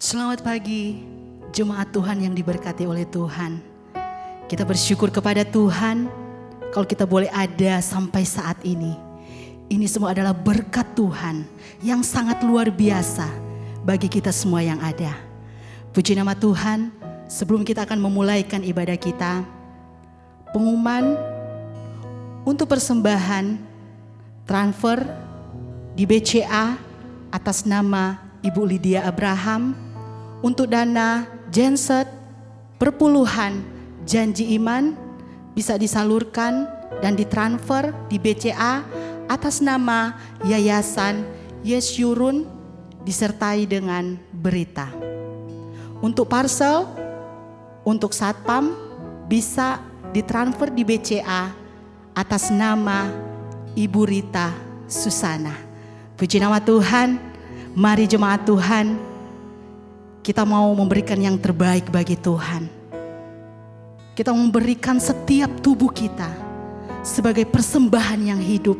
Selamat pagi, jemaat Tuhan yang diberkati oleh Tuhan. Kita bersyukur kepada Tuhan kalau kita boleh ada sampai saat ini. Ini semua adalah berkat Tuhan yang sangat luar biasa bagi kita semua yang ada. Puji nama Tuhan. Sebelum kita akan memulaikan ibadah kita, pengumuman untuk persembahan transfer di BCA atas nama Ibu Lydia Abraham untuk dana genset perpuluhan janji iman bisa disalurkan dan ditransfer di BCA atas nama Yayasan Yesyurun disertai dengan berita. Untuk parcel, untuk satpam bisa ditransfer di BCA atas nama Ibu Rita Susana. Puji nama Tuhan. Mari jemaat Tuhan, kita mau memberikan yang terbaik bagi Tuhan. Kita memberikan setiap tubuh kita sebagai persembahan yang hidup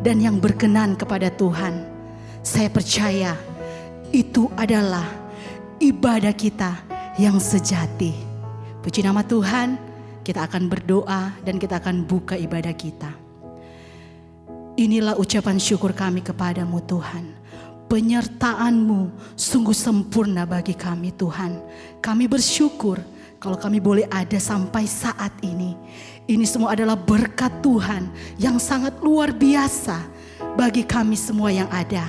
dan yang berkenan kepada Tuhan. Saya percaya itu adalah ibadah kita yang sejati. Puji nama Tuhan, kita akan berdoa dan kita akan buka ibadah kita. Inilah ucapan syukur kami kepadamu Tuhan. Penyertaan-Mu sungguh sempurna bagi kami Tuhan. Kami bersyukur kalau kami boleh ada sampai saat ini. Ini semua adalah berkat Tuhan yang sangat luar biasa bagi kami semua yang ada.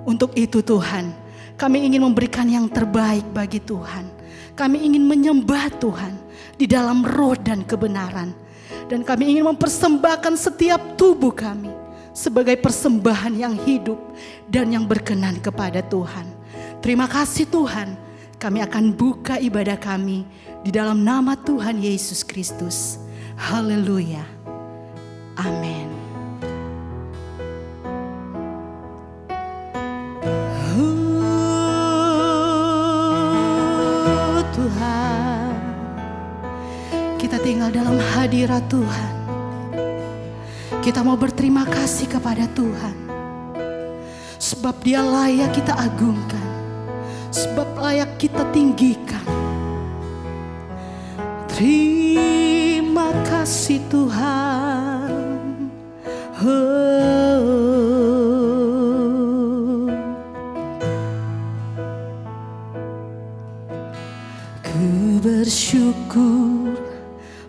Untuk itu Tuhan, kami ingin memberikan yang terbaik bagi Tuhan. Kami ingin menyembah Tuhan di dalam roh dan kebenaran. Dan kami ingin mempersembahkan setiap tubuh kami sebagai persembahan yang hidup dan yang berkenan kepada Tuhan. Terima kasih Tuhan, kami akan buka ibadah kami di dalam nama Tuhan Yesus Kristus. Haleluya. Amin. Tuhan, kita tinggal dalam hadirat Tuhan. Kita mau berterima kasih kepada Tuhan, sebab Dia layak kita agungkan, sebab layak kita tinggikan. Terima kasih Tuhan. Ku bersyukur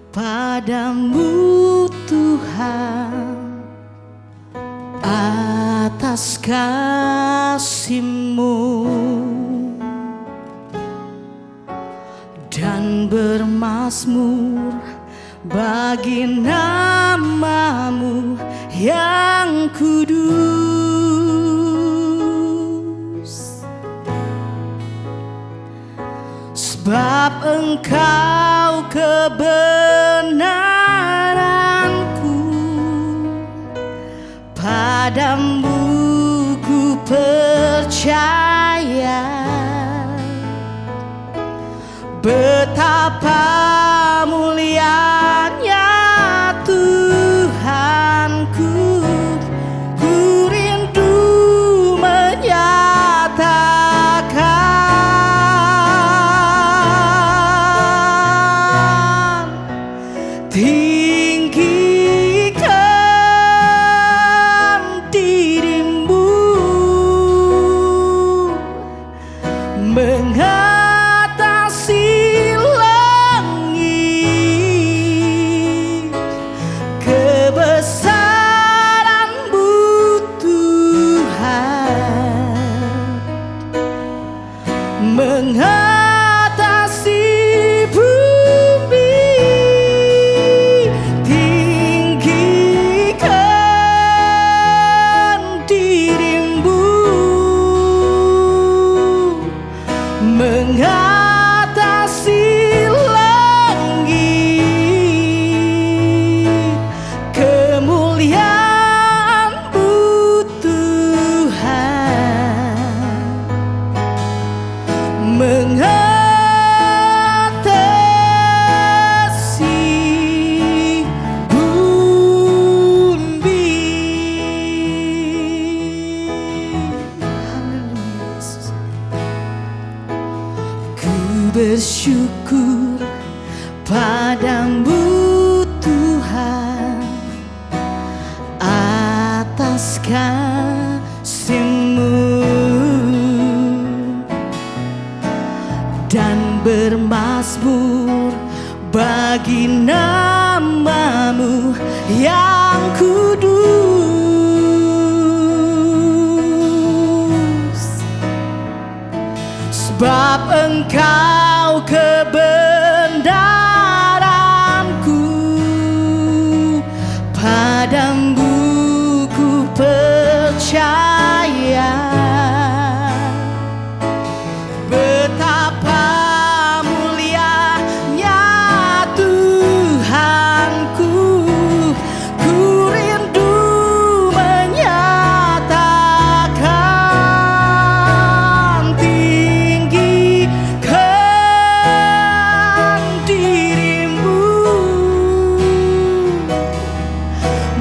padamu Tuhan atas kasih-Mu dan bermazmur bagi nama-Mu yang kudus. Sebab Engkau kebenaranku, padamu ku percaya. Betapa mulianya Tuhanku, ku rindu menyatakan. Tinggikan dirimu, mengatasi langit. Kebesaran-Mu Tuhan mengatasi bumi. Tinggikan dirimu, mengatasi langit. Kemuliaan-Mu Tuhan mengatasi bumi. Haleluya Yesus. bersyukur padamu Tuhan atas kasih-Mu, dan bermazmur bagi nama-Mu yang kudus. Sebab Engkau kebenaranku, padamu ku percaya. Betapa mulianya Tuhanku, ku rindu menyatakan tinggikan diri-Mu,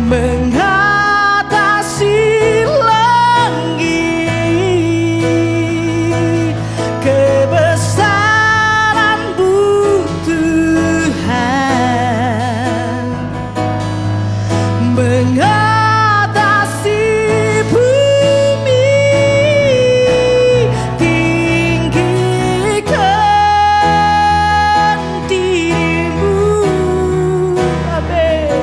mengatasi langit, kebesaran-Mu Tuhan, mengatasi bumi, tinggikan diri-Mu, amin.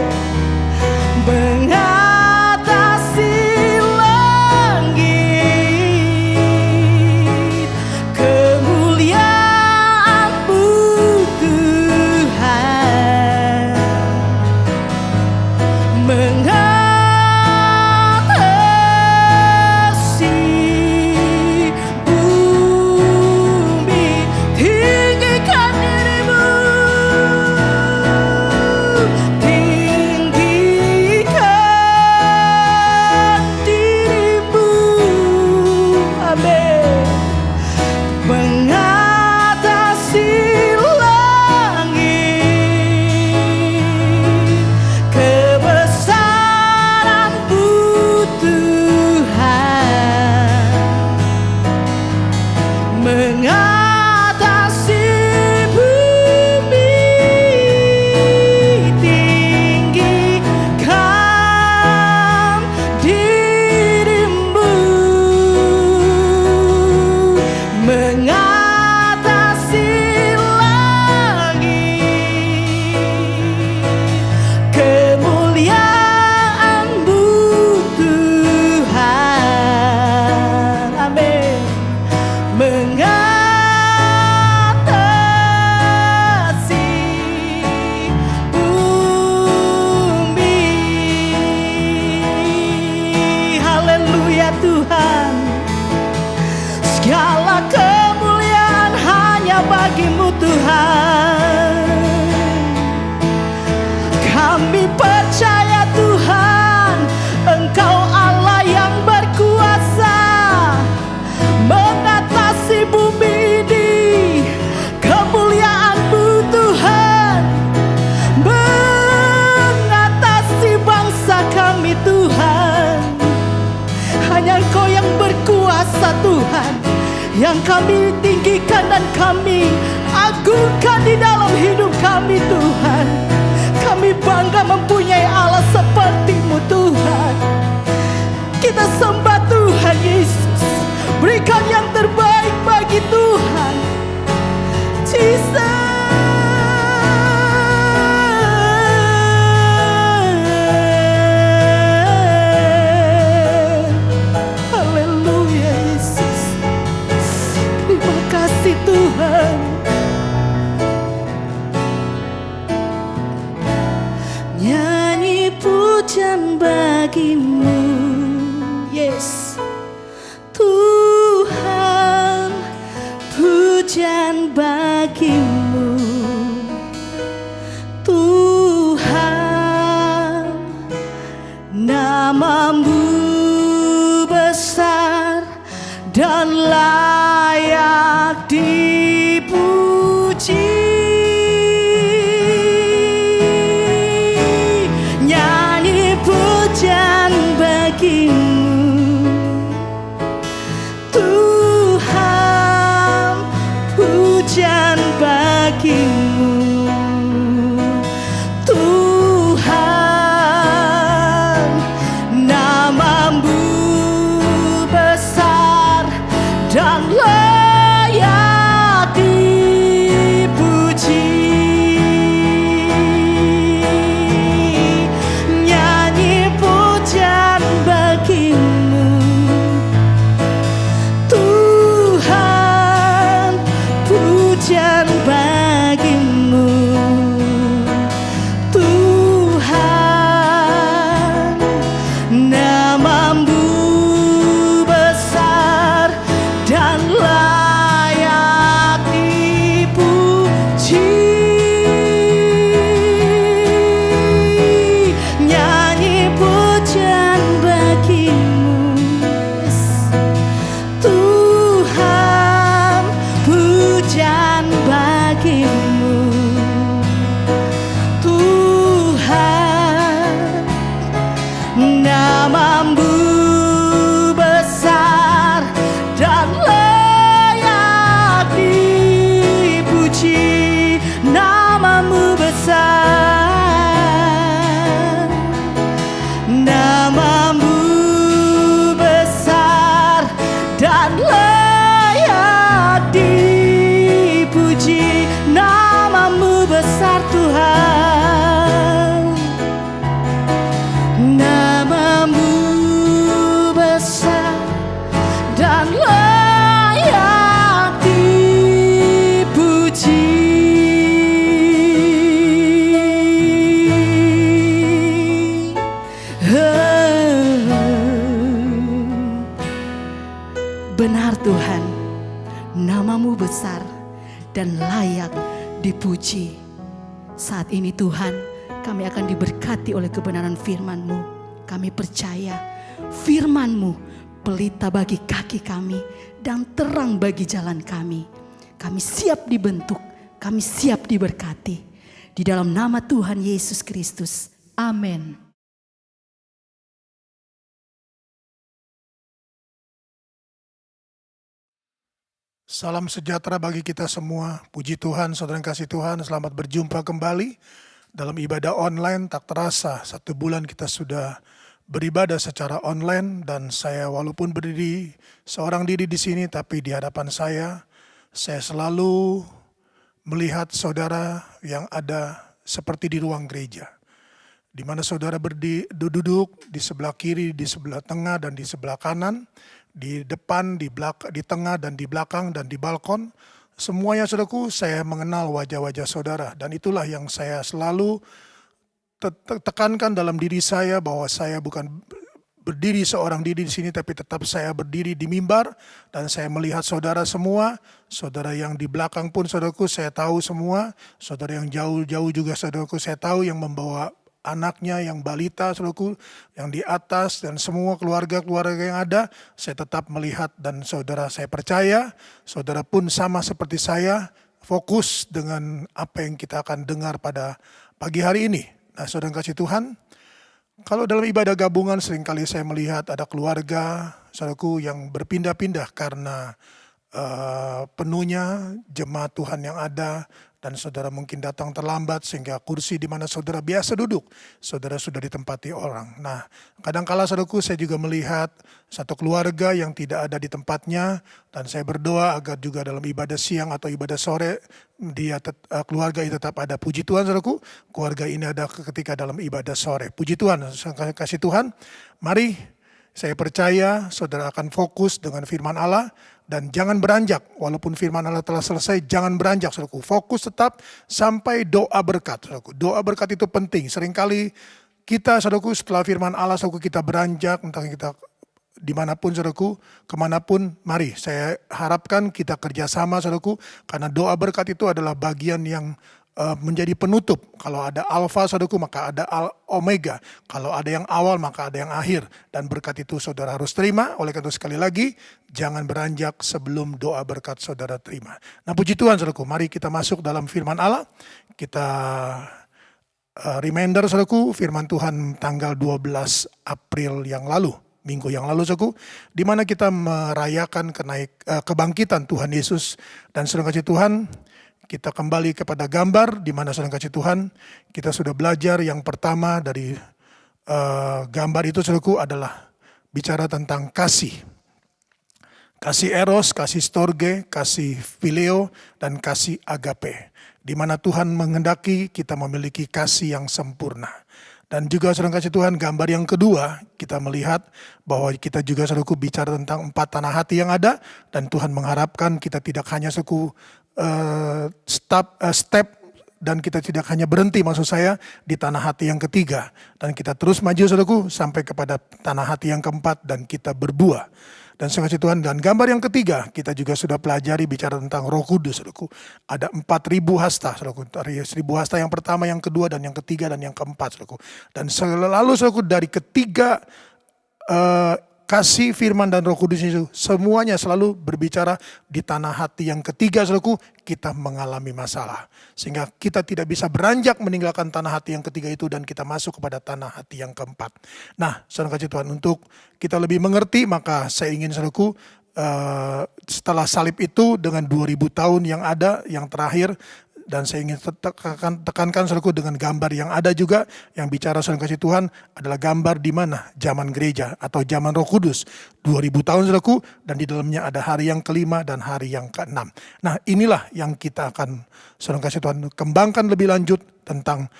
Mengatasi langit, kemuliaan-Mu Tuhan, mengatasi bumi, tinggikan diri-Mu, tinggikan diri-Mu, amin. Mengatasi langit, kebesaran-Mu Tuhan, mengatasi bumi, tinggikan diri-Mu, mengatasi langit, kemuliaan-Mu Tuhan, amin. Mengatasi bumi, haleluya Tuhan. Segala kemuliaan hanya bagi-Mu Tuhan. Kami percaya Tuhan, Engkau Allah yang berkuasa mengatasi bumi ini. Kemuliaan-Mu Tuhan mengatasi bangsa kami Tuhan. Hanya Engkau yang berkuasa Tuhan, yang kami tinggikan dan kami agungkan di dalam hidup kami Tuhan. Kami bangga mempunyai Allah seperti-Mu Tuhan. Kita sembah Tuhan Yesus, berikan yang terbaik bagi Tuhan. Jesus. Haleluya Yesus. Terima kasih Tuhan. Nyanyi pujian bagi-Mu, yes Tuhan, pujian bagi-Mu Tuhan. Nama-Mu besar dan layak dipuji. Nyanyi pujian bagi-Mu Tuhan, pujian layak dipuji. Nyanyi pujian bagimu Tuhan, pujian bagimu Tuhan. Namamu besar dan layak dipuji. Nyanyi pujian bagimu Tuhan, pujian bagimu Tuhan. Namamu besar dan layak dipuji. Namamu besar, namamu besar dan layak dipuji. Namamu besar Tuhan, namamu besar dan layak dipuji. Benar Tuhan, namamu besar dan layak dipuji. Saat ini Tuhan, kami akan diberkati oleh kebenaran firman-Mu. Kami percaya firman-Mu pelita bagi kaki kami dan terang bagi jalan kami. Kami siap dibentuk, kami siap diberkati. Di dalam nama Tuhan Yesus Kristus. Amin. Salam sejahtera bagi kita semua. Puji Tuhan, saudara yang kasih Tuhan, selamat berjumpa kembali dalam ibadah online. Tak terasa 1 bulan kita sudah beribadah secara online, dan saya walaupun berdiri seorang diri di sini, tapi di hadapan saya selalu melihat saudara yang ada seperti di ruang gereja, di mana saudara duduk di sebelah kiri, di sebelah tengah, dan di sebelah kanan, di depan, di belakang, di tengah, dan di belakang, dan di balkon. Semuanya saudaraku, saya mengenal wajah-wajah saudara, dan itulah yang saya selalu tekankan dalam diri saya, bahwa saya bukan berdiri seorang diri di sini, tapi tetap saya berdiri di mimbar, dan saya melihat saudara semua. Saudara yang di belakang pun saudaraku saya tahu semua, saudara yang jauh-jauh juga saudaraku saya tahu, yang membawa anaknya, yang balita, saudaraku, yang di atas, dan semua keluarga-keluarga yang ada, saya tetap melihat, dan saudara saya percaya, saudara pun sama seperti saya, fokus dengan apa yang kita akan dengar pada pagi hari ini. Nah, saudara kasih Tuhan, kalau dalam ibadah gabungan seringkali saya melihat ada keluarga, saudaraku, yang berpindah-pindah karena penuhnya jemaat Tuhan yang ada, dan saudara mungkin datang terlambat sehingga kursi di mana saudara biasa duduk, saudara sudah ditempati orang. Nah, kadangkala saudaraku saya juga melihat satu keluarga yang tidak ada di tempatnya, dan saya berdoa agar juga dalam ibadah siang atau ibadah sore keluarga itu tetap ada. Puji Tuhan saudaraku, keluarga ini ada ketika dalam ibadah sore. Puji Tuhan, kasih Tuhan. Mari, saya percaya saudara akan fokus dengan firman Allah, dan jangan beranjak. Walaupun firman Allah telah selesai, jangan beranjak saudaraku. Fokus tetap sampai doa berkat saudaraku. Doa berkat itu penting. Seringkali kita saudaraku setelah firman Allah saudaraku kita beranjak, entah kita dimanapun saudaraku, kemanapun, mari saya harapkan kita kerjasama saudaraku, karena doa berkat itu adalah bagian yang menjadi penutup. Kalau ada alfa saudaraku, maka ada omega. Kalau ada yang awal, maka ada yang akhir. Dan berkat itu saudara harus terima. Oleh karena itu sekali lagi, jangan beranjak sebelum doa berkat saudara terima. Nah, puji Tuhan saudaraku, mari kita masuk dalam firman Allah. Kita reminder saudaraku, firman Tuhan tanggal 12 April yang lalu, minggu yang lalu saudaraku, di mana kita merayakan kebangkitan Tuhan Yesus. Dan saudara kasih Tuhan, kita kembali kepada gambar di mana saudara kasih Tuhan, kita sudah belajar yang pertama dari gambar itu saudaraku adalah bicara tentang kasih. Kasih eros, kasih storge, kasih phileo, dan kasih agape. Di mana Tuhan menghendaki kita memiliki kasih yang sempurna. Dan juga saudara kasih Tuhan, gambar yang kedua, kita melihat bahwa kita juga saudaraku bicara tentang 4 tanah hati yang ada. Dan Tuhan mengharapkan kita tidak hanya step dan kita tidak hanya berhenti maksud saya di tanah hati yang ketiga. Dan kita terus maju saudaraku sampai kepada tanah hati yang keempat dan kita berbuah. Dan kasih Tuhan, dan gambar yang ketiga kita juga sudah pelajari bicara tentang Roh Kudus saudaraku. Ada 4.000 hasta saudaraku. Dari 1.000 hasta yang pertama, yang kedua, dan yang ketiga, dan yang keempat saudaraku. Dan selalu saudaraku dari ketiga kasih firman dan Roh Kudus itu semuanya selalu berbicara di tanah hati yang ketiga saudaraku, kita mengalami masalah. Sehingga kita tidak bisa beranjak meninggalkan tanah hati yang ketiga itu dan kita masuk kepada tanah hati yang keempat. Nah, saudara kasih Tuhan, untuk kita lebih mengerti maka saya ingin saudaraku setelah salib itu dengan 2000 tahun yang ada, yang terakhir, dan saya ingin tekankan saudaraku dengan gambar yang ada juga yang bicara saudara kasih Tuhan adalah gambar di mana zaman gereja atau zaman Roh Kudus 2000 tahun saudaraku, dan di dalamnya ada hari yang kelima dan hari yang keenam. Nah, inilah yang kita akan saudara kasih Tuhan kembangkan lebih lanjut tentang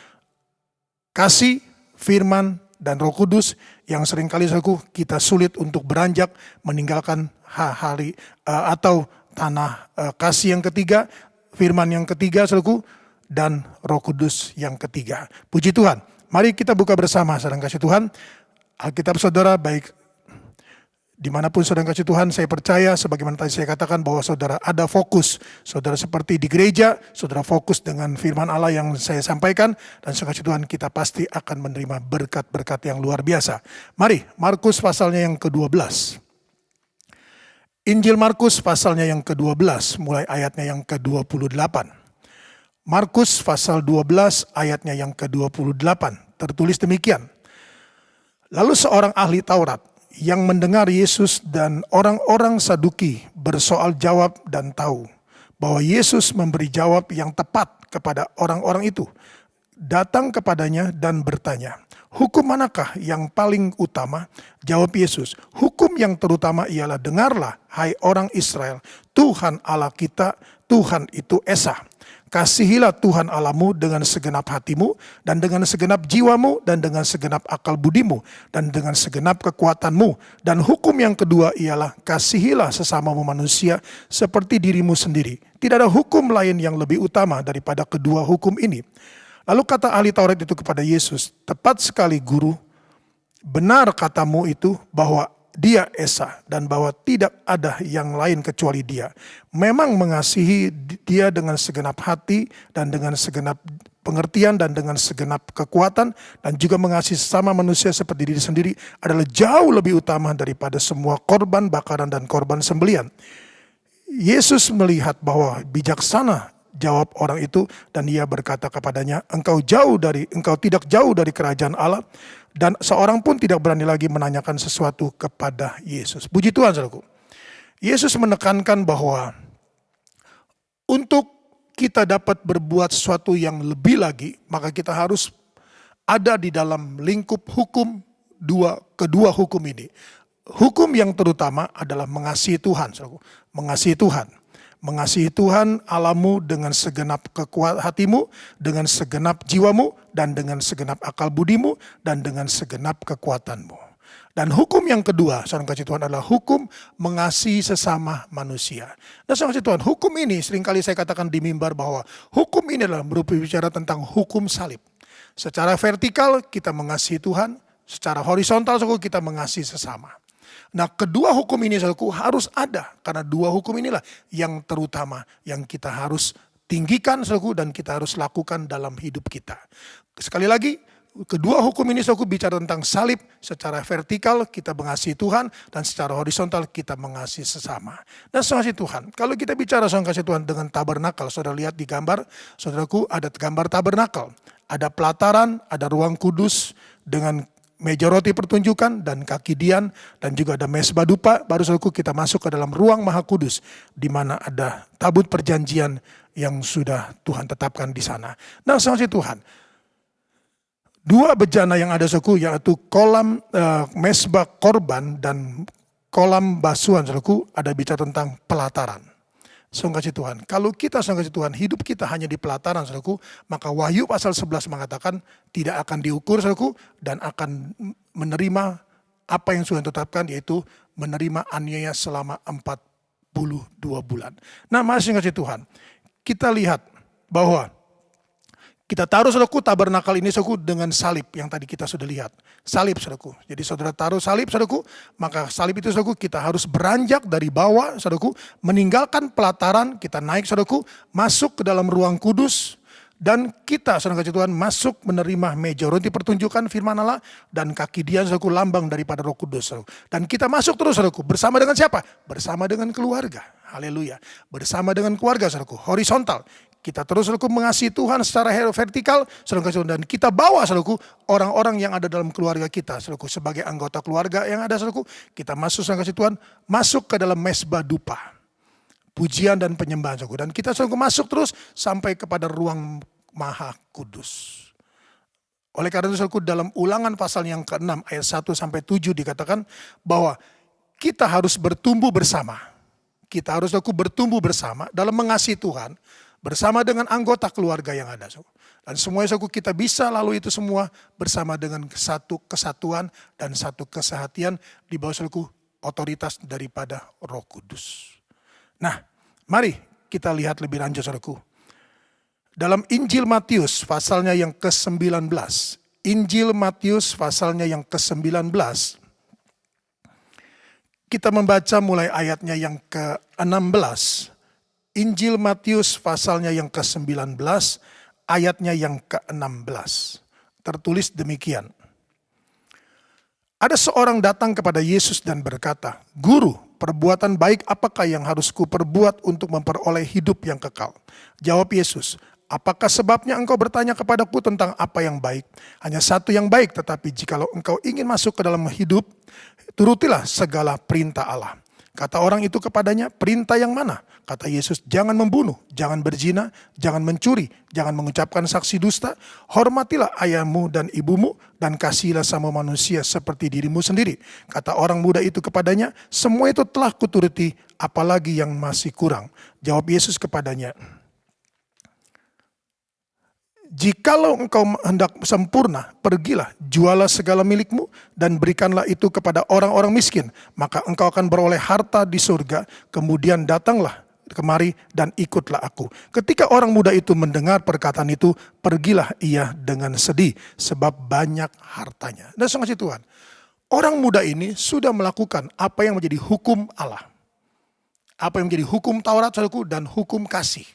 kasih, firman, dan Roh Kudus yang seringkali saudaraku kita sulit untuk beranjak meninggalkan hari atau tanah kasih yang ketiga, firman yang ketiga saudaraku, dan Roh Kudus yang ketiga. Puji Tuhan. Mari kita buka bersama saudara kasih Tuhan Alkitab saudara, baik dimanapun saudara kasih Tuhan. Saya percaya sebagaimana tadi saya katakan bahwa saudara ada fokus. Saudara seperti di gereja, saudara fokus dengan firman Allah yang saya sampaikan, dan saudara kasih Tuhan kita pasti akan menerima berkat-berkat yang luar biasa. Mari Markus pasalnya yang ke-12. Injil Markus pasalnya yang ke-12, mulai ayatnya yang ke-28. Markus pasal 12 ayatnya yang ke-28, tertulis demikian. Lalu seorang ahli Taurat yang mendengar Yesus dan orang-orang Saduki bersoal jawab dan tahu bahwa Yesus memberi jawab yang tepat kepada orang-orang itu, datang kepadanya dan bertanya, "Hukum manakah yang paling utama?" Jawab Yesus, "Hukum yang terutama ialah, dengarlah, hai orang Israel, Tuhan Allah kita, Tuhan itu Esa. Kasihilah Tuhan Allahmu dengan segenap hatimu, dan dengan segenap jiwamu, dan dengan segenap akal budimu, dan dengan segenap kekuatanmu. Dan hukum yang kedua ialah, kasihilah sesamamu manusia seperti dirimu sendiri. Tidak ada hukum lain yang lebih utama daripada kedua hukum ini." Lalu kata ahli Taurat itu kepada Yesus, "Tepat sekali Guru, benar katamu itu bahwa Dia Esa dan bahwa tidak ada yang lain kecuali Dia. Memang mengasihi Dia dengan segenap hati dan dengan segenap pengertian dan dengan segenap kekuatan, dan juga mengasihi sesama manusia seperti diri sendiri adalah jauh lebih utama daripada semua korban bakaran dan korban sembelian." Yesus melihat bahwa bijaksana jawab orang itu, dan Ia berkata kepadanya, engkau tidak jauh dari kerajaan Allah." Dan seorang pun tidak berani lagi menanyakan sesuatu kepada Yesus. Puji Tuhan saudaraku. Yesus menekankan bahwa untuk kita dapat berbuat sesuatu yang lebih lagi, maka kita harus ada di dalam lingkup hukum kedua hukum ini. Hukum yang terutama adalah mengasihi Tuhan, saudaraku. Mengasihi Tuhan. Mengasihi Tuhan Allahmu dengan segenap hatimu, dengan segenap jiwamu, dan dengan segenap akal budimu, dan dengan segenap kekuatanmu. Dan hukum yang kedua, saudara kasih Tuhan, adalah hukum mengasihi sesama manusia. Dan saudara kasih Tuhan, hukum ini seringkali saya katakan di mimbar bahwa hukum ini adalah berbicara tentang hukum salib. Secara vertikal kita mengasihi Tuhan, secara horizontal kita mengasihi sesama. Nah, kedua hukum ini saudaraku harus ada, karena dua hukum inilah yang terutama yang kita harus tinggikan saudaraku dan kita harus lakukan dalam hidup kita. Sekali lagi, kedua hukum ini saudaraku bicara tentang salib. Secara vertikal kita mengasihi Tuhan, dan secara horizontal kita mengasihi sesama. Dan saudara kasih Tuhan, kalau kita bicara saudara kasih Tuhan dengan tabernakel, saudara lihat di gambar, saudaraku ada gambar tabernakel. Ada pelataran, ada ruang kudus dengan meja roti pertunjukan dan kaki dian, dan juga ada mesbah dupa. Baru saudaraku kita masuk ke dalam ruang maha kudus, di mana ada tabut perjanjian yang sudah Tuhan tetapkan di sana. Nah saudara Tuhan, dua bejana yang ada saudaraku, yaitu kolam mesbah korban dan kolam basuhan, saudaraku, ada bicara tentang pelataran. Saudara kasih Tuhan, kalau kita saudara kasih Tuhan, hidup kita hanya di pelataran, saudaraku, maka Wahyu pasal 11 mengatakan tidak akan diukur, saudaraku, dan akan menerima apa yang sudah ditetapkan, yaitu menerima aniaya selama 42 bulan. Nah, masih kasih Tuhan, kita lihat bahwa kita taruh, saudaraku, tabernakel ini, saudaraku, dengan salib yang tadi kita sudah lihat. Salib, saudaraku. Jadi saudara taruh salib, saudaraku, maka salib itu, saudaraku, kita harus beranjak dari bawah, saudaraku, meninggalkan pelataran, kita naik, saudaraku, masuk ke dalam ruang kudus, dan kita, saudara kasih Tuhan, masuk menerima meja roti pertunjukan firman Allah, dan kaki dia, saudaraku, lambang daripada Roh Kudus, saudaraku. Dan kita masuk terus, saudaraku, bersama dengan siapa? Bersama dengan keluarga. Haleluya. Bersama dengan keluarga, saudaraku, horizontal. Kita terus, saudaraku, mengasihi Tuhan secara vertikal, saudara kasih Tuhan, dan kita bawa, saudaraku, orang-orang yang ada dalam keluarga kita, saudaraku, sebagai anggota keluarga yang ada, saudaraku, kita masuk, saudara kasih Tuhan, masuk ke dalam mesbah dupa, pujian dan penyembahan, saudaraku, dan kita, saudaraku, masuk terus sampai kepada ruang Maha Kudus. Oleh karena itu, saudaraku, dalam Ulangan pasal yang ke-6 ayat 1 sampai 7 dikatakan bahwa kita harus bertumbuh bersama. Kita harus, saudaraku, bertumbuh bersama dalam mengasihi Tuhan, bersama dengan anggota keluarga yang ada. Dan semuanya, saudaraku, kita bisa lalu itu semua bersama dengan satu kesatuan dan satu kesehatian di bawah, saudaraku, otoritas daripada Roh Kudus. Nah, mari kita lihat lebih lanjut, saudaraku. Dalam Injil Matius pasalnya yang ke-19. Injil Matius pasalnya yang ke-19. Kita membaca mulai ayatnya yang ke-16. Injil Matius pasalnya yang ke-19, ayatnya yang ke-16. Tertulis demikian. Ada seorang datang kepada Yesus dan berkata, "Guru, perbuatan baik apakah yang harus kuperbuat untuk memperoleh hidup yang kekal?" Jawab Yesus, "Apakah sebabnya engkau bertanya kepadaku tentang apa yang baik? Hanya satu yang baik, tetapi jikalau engkau ingin masuk ke dalam hidup, turutilah segala perintah Allah." Kata orang itu kepadanya, "Perintah yang mana?" Kata Yesus, "Jangan membunuh, jangan berzina, jangan mencuri, jangan mengucapkan saksi dusta, hormatilah ayahmu dan ibumu, dan kasihilah sama manusia seperti dirimu sendiri." Kata orang muda itu kepadanya, "Semua itu telah kuturuti, apalagi yang masih kurang?" Jawab Yesus kepadanya, "Jikalau engkau hendak sempurna, pergilah, jualah segala milikmu, dan berikanlah itu kepada orang-orang miskin. Maka engkau akan beroleh harta di surga, kemudian datanglah kemari dan ikutlah aku." Ketika orang muda itu mendengar perkataan itu, pergilah ia dengan sedih, sebab banyak hartanya. Dan sungguh Tuhan, orang muda ini sudah melakukan apa yang menjadi hukum Allah. Apa yang menjadi hukum Taurat, saudaraku, dan hukum kasih.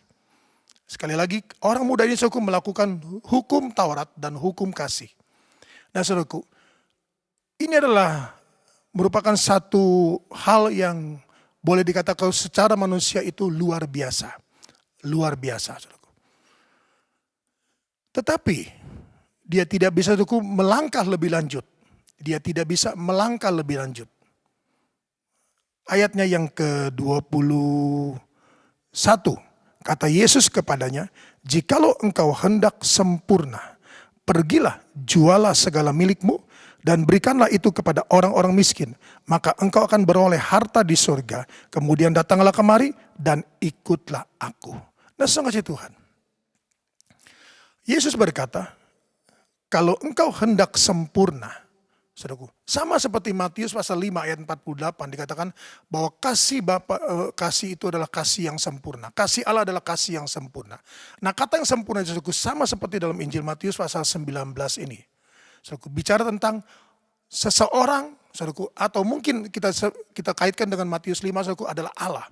Sekali lagi, orang muda ini, saudaraku, melakukan hukum Taurat dan hukum kasih. Nah, saudaraku, ini adalah merupakan satu hal yang boleh dikatakan secara manusia itu luar biasa. Luar biasa, saudaraku. Tetapi, dia tidak bisa, saudaraku, melangkah lebih lanjut. Dia tidak bisa melangkah lebih lanjut. Ayatnya yang ke-21. Kata Yesus kepadanya, "Jikalau engkau hendak sempurna, pergilah, jualah segala milikmu, dan berikanlah itu kepada orang-orang miskin. Maka engkau akan beroleh harta di surga. Kemudian datanglah kemari dan ikutlah aku." Nah, sungguh Tuhan, Yesus berkata, kalau engkau hendak sempurna, saudaraku, sama seperti Matius pasal 5 ayat 48 dikatakan bahwa kasih Bapa, kasih itu adalah kasih yang sempurna. Kasih Allah adalah kasih yang sempurna. Nah, kata yang sempurna itu, saudaraku, sama seperti dalam Injil Matius pasal 19 ini. Saudaraku, bicara tentang seseorang, saudaraku, atau mungkin kita kaitkan dengan Matius 5, saudaraku, adalah Allah.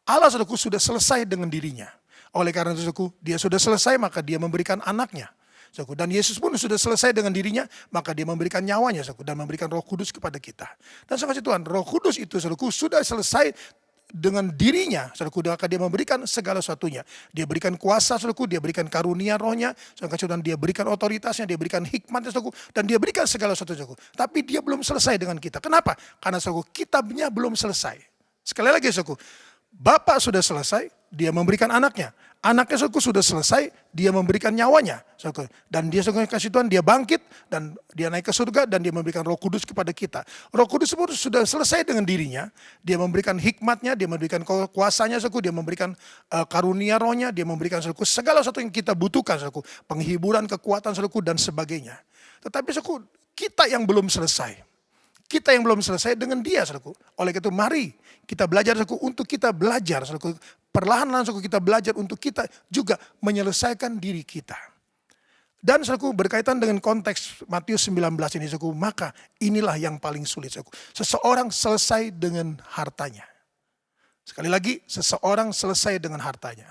Allah, saudaraku, sudah selesai dengan dirinya. Oleh karena itu, saudaraku, dia sudah selesai, maka dia memberikan anaknya. Dan Yesus pun sudah selesai dengan dirinya, maka dia memberikan nyawanya, dan memberikan Roh Kudus kepada kita. Dan saudara Tuhan, Roh Kudus itu, saudaraku, sudah selesai dengan dirinya, saudaraku, maka dia memberikan segala sesuatunya. Dia berikan kuasa, saudaraku, dia berikan karunia rohnya, saudara, dia berikan otoritasnya, dia berikan hikmatnya, saudaraku, dan dia berikan segala sesuatu, saudaraku. Tapi dia belum selesai dengan kita. Kenapa? Karena, saudaraku, kitabnya belum selesai. Sekali lagi, saudaraku, Bapa sudah selesai dia memberikan anaknya. Anaknya saudaraku sudah selesai, dia memberikan nyawanya. Saudaraku. Dan dia saudaraku kasih Tuhan, dia bangkit dan dia naik ke surga dan dia memberikan Roh Kudus kepada kita. Roh Kudus sudah selesai dengan dirinya, dia memberikan hikmatnya, dia memberikan kuasanya, saudaraku, dia memberikan karunia rohnya, dia memberikan saudaraku segala sesuatu yang kita butuhkan, saudaraku, penghiburan, kekuatan, saudaraku, dan sebagainya. Tetapi saudaraku, kita yang belum selesai. Kita yang belum selesai dengan dia, saudaraku. Oleh itu mari kita belajar, saudaraku, untuk kita belajar, saudaraku. Perlahan-lahan, saudaraku, kita belajar untuk kita juga menyelesaikan diri kita. Dan saudaraku, berkaitan dengan konteks Matius 19 ini, saudaraku, maka inilah yang paling sulit, saudaraku. Seseorang selesai dengan hartanya. Sekali lagi, seseorang selesai dengan hartanya.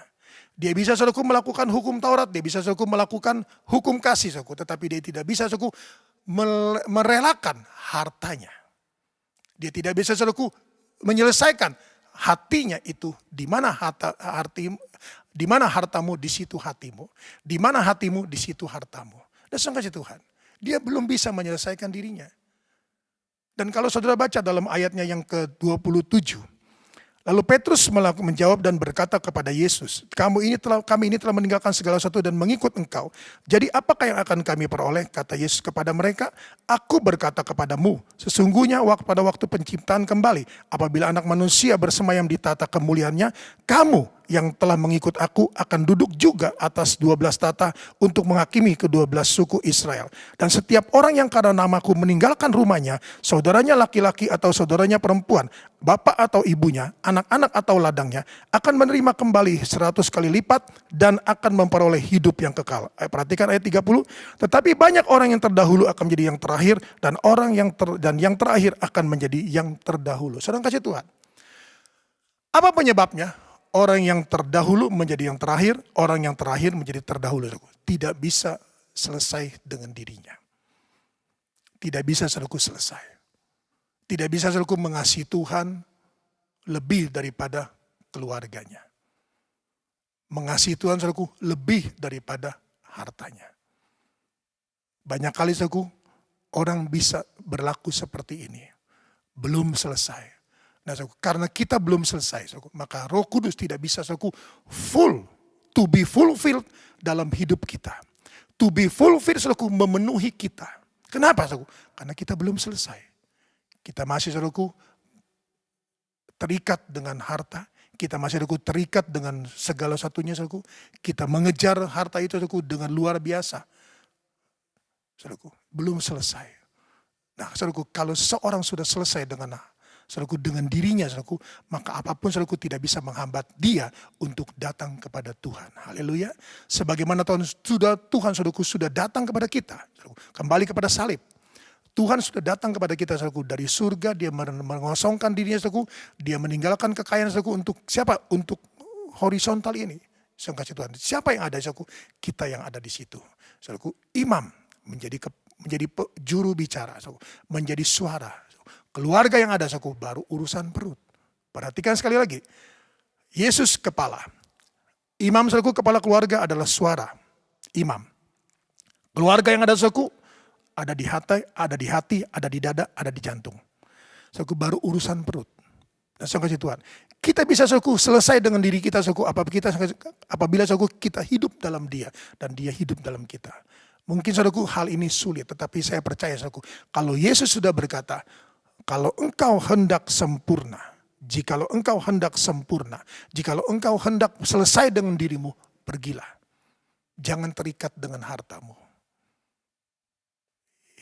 Dia bisa, saudaraku, melakukan hukum Taurat, dia bisa, saudaraku, melakukan hukum kasih, saudaraku, tetapi dia tidak bisa, saudaraku, merelakan hartanya. Dia tidak bisa, saudaraku, menyelesaikan hatinya itu. Di mana hartamu, di situ hatimu. Di mana hatimu, di situ hartamu. Dan kasih Tuhan, dia belum bisa menyelesaikan dirinya. Dan kalau saudara baca dalam ayatnya yang ke-27, lalu Petrus menjawab dan berkata kepada Yesus, kami ini telah meninggalkan segala sesuatu dan mengikut Engkau. Jadi apakah yang akan kami peroleh? Kata Yesus kepada mereka, aku berkata kepadamu, sesungguhnya pada waktu penciptaan kembali, apabila Anak Manusia bersemayam di tata kemuliaannya, kamu yang telah mengikut aku akan duduk juga atas 12 tata untuk menghakimi ke-12 suku Israel. Dan setiap orang yang karena namaku meninggalkan rumahnya, saudaranya laki-laki atau saudaranya perempuan, bapak atau ibunya, anak-anak atau ladangnya, akan menerima kembali 100 kali lipat dan akan memperoleh hidup yang kekal. Perhatikan ayat 30, tetapi banyak orang yang terdahulu akan menjadi yang terakhir dan yang terakhir akan menjadi yang terdahulu. Saudara kasih Tuhan. Apa penyebabnya? Orang yang terdahulu menjadi yang terakhir, orang yang terakhir menjadi terdahulu. Tidak bisa selesai dengan dirinya. Tidak bisa, saudaraku, selesai. Tidak bisa, saudaraku, mengasihi Tuhan lebih daripada keluarganya. Mengasihi Tuhan, saudaraku, lebih daripada hartanya. Banyak kali, saudaraku, orang bisa berlaku seperti ini. Belum selesai. Nah, karena kita belum selesai, maka Roh Kudus tidak bisa, to be fulfilled dalam hidup kita. To be fulfilled, memenuhi kita. Kenapa, karena kita belum selesai. Kita masih, terikat dengan harta. Kita masih, terikat dengan segala satunya, Kita mengejar harta itu, dengan luar biasa. Belum selesai. Nah, kalau seorang sudah selesai dengan dirinya, maka apapun tidak bisa menghambat dia untuk datang kepada Tuhan. Haleluya. Sebagaimana Tuhan sudah datang kepada kita. Kembali kepada salib. Tuhan sudah datang kepada kita, dari surga. Dia mengosongkan dirinya, dia meninggalkan kekayaan, untuk siapa? Untuk horizontal ini. Tuhan. Siapa yang ada, kita yang ada di situ. Imam menjadi juru bicara, menjadi suara. Keluarga yang ada, baru urusan perut. Perhatikan sekali lagi. Yesus kepala. Imam, kepala keluarga adalah suara. Imam. Keluarga yang ada, ada di hati, ada di dada, ada di jantung. Baru urusan perut. Dan kasih Tuhan. Kita bisa, selesai dengan diri kita, apabila kita hidup dalam dia. Dan dia hidup dalam kita. Mungkin, hal ini sulit. Tetapi saya percaya, kalau Yesus sudah berkata, kalau engkau hendak sempurna, jikalau engkau hendak selesai dengan dirimu, pergilah. Jangan terikat dengan hartamu.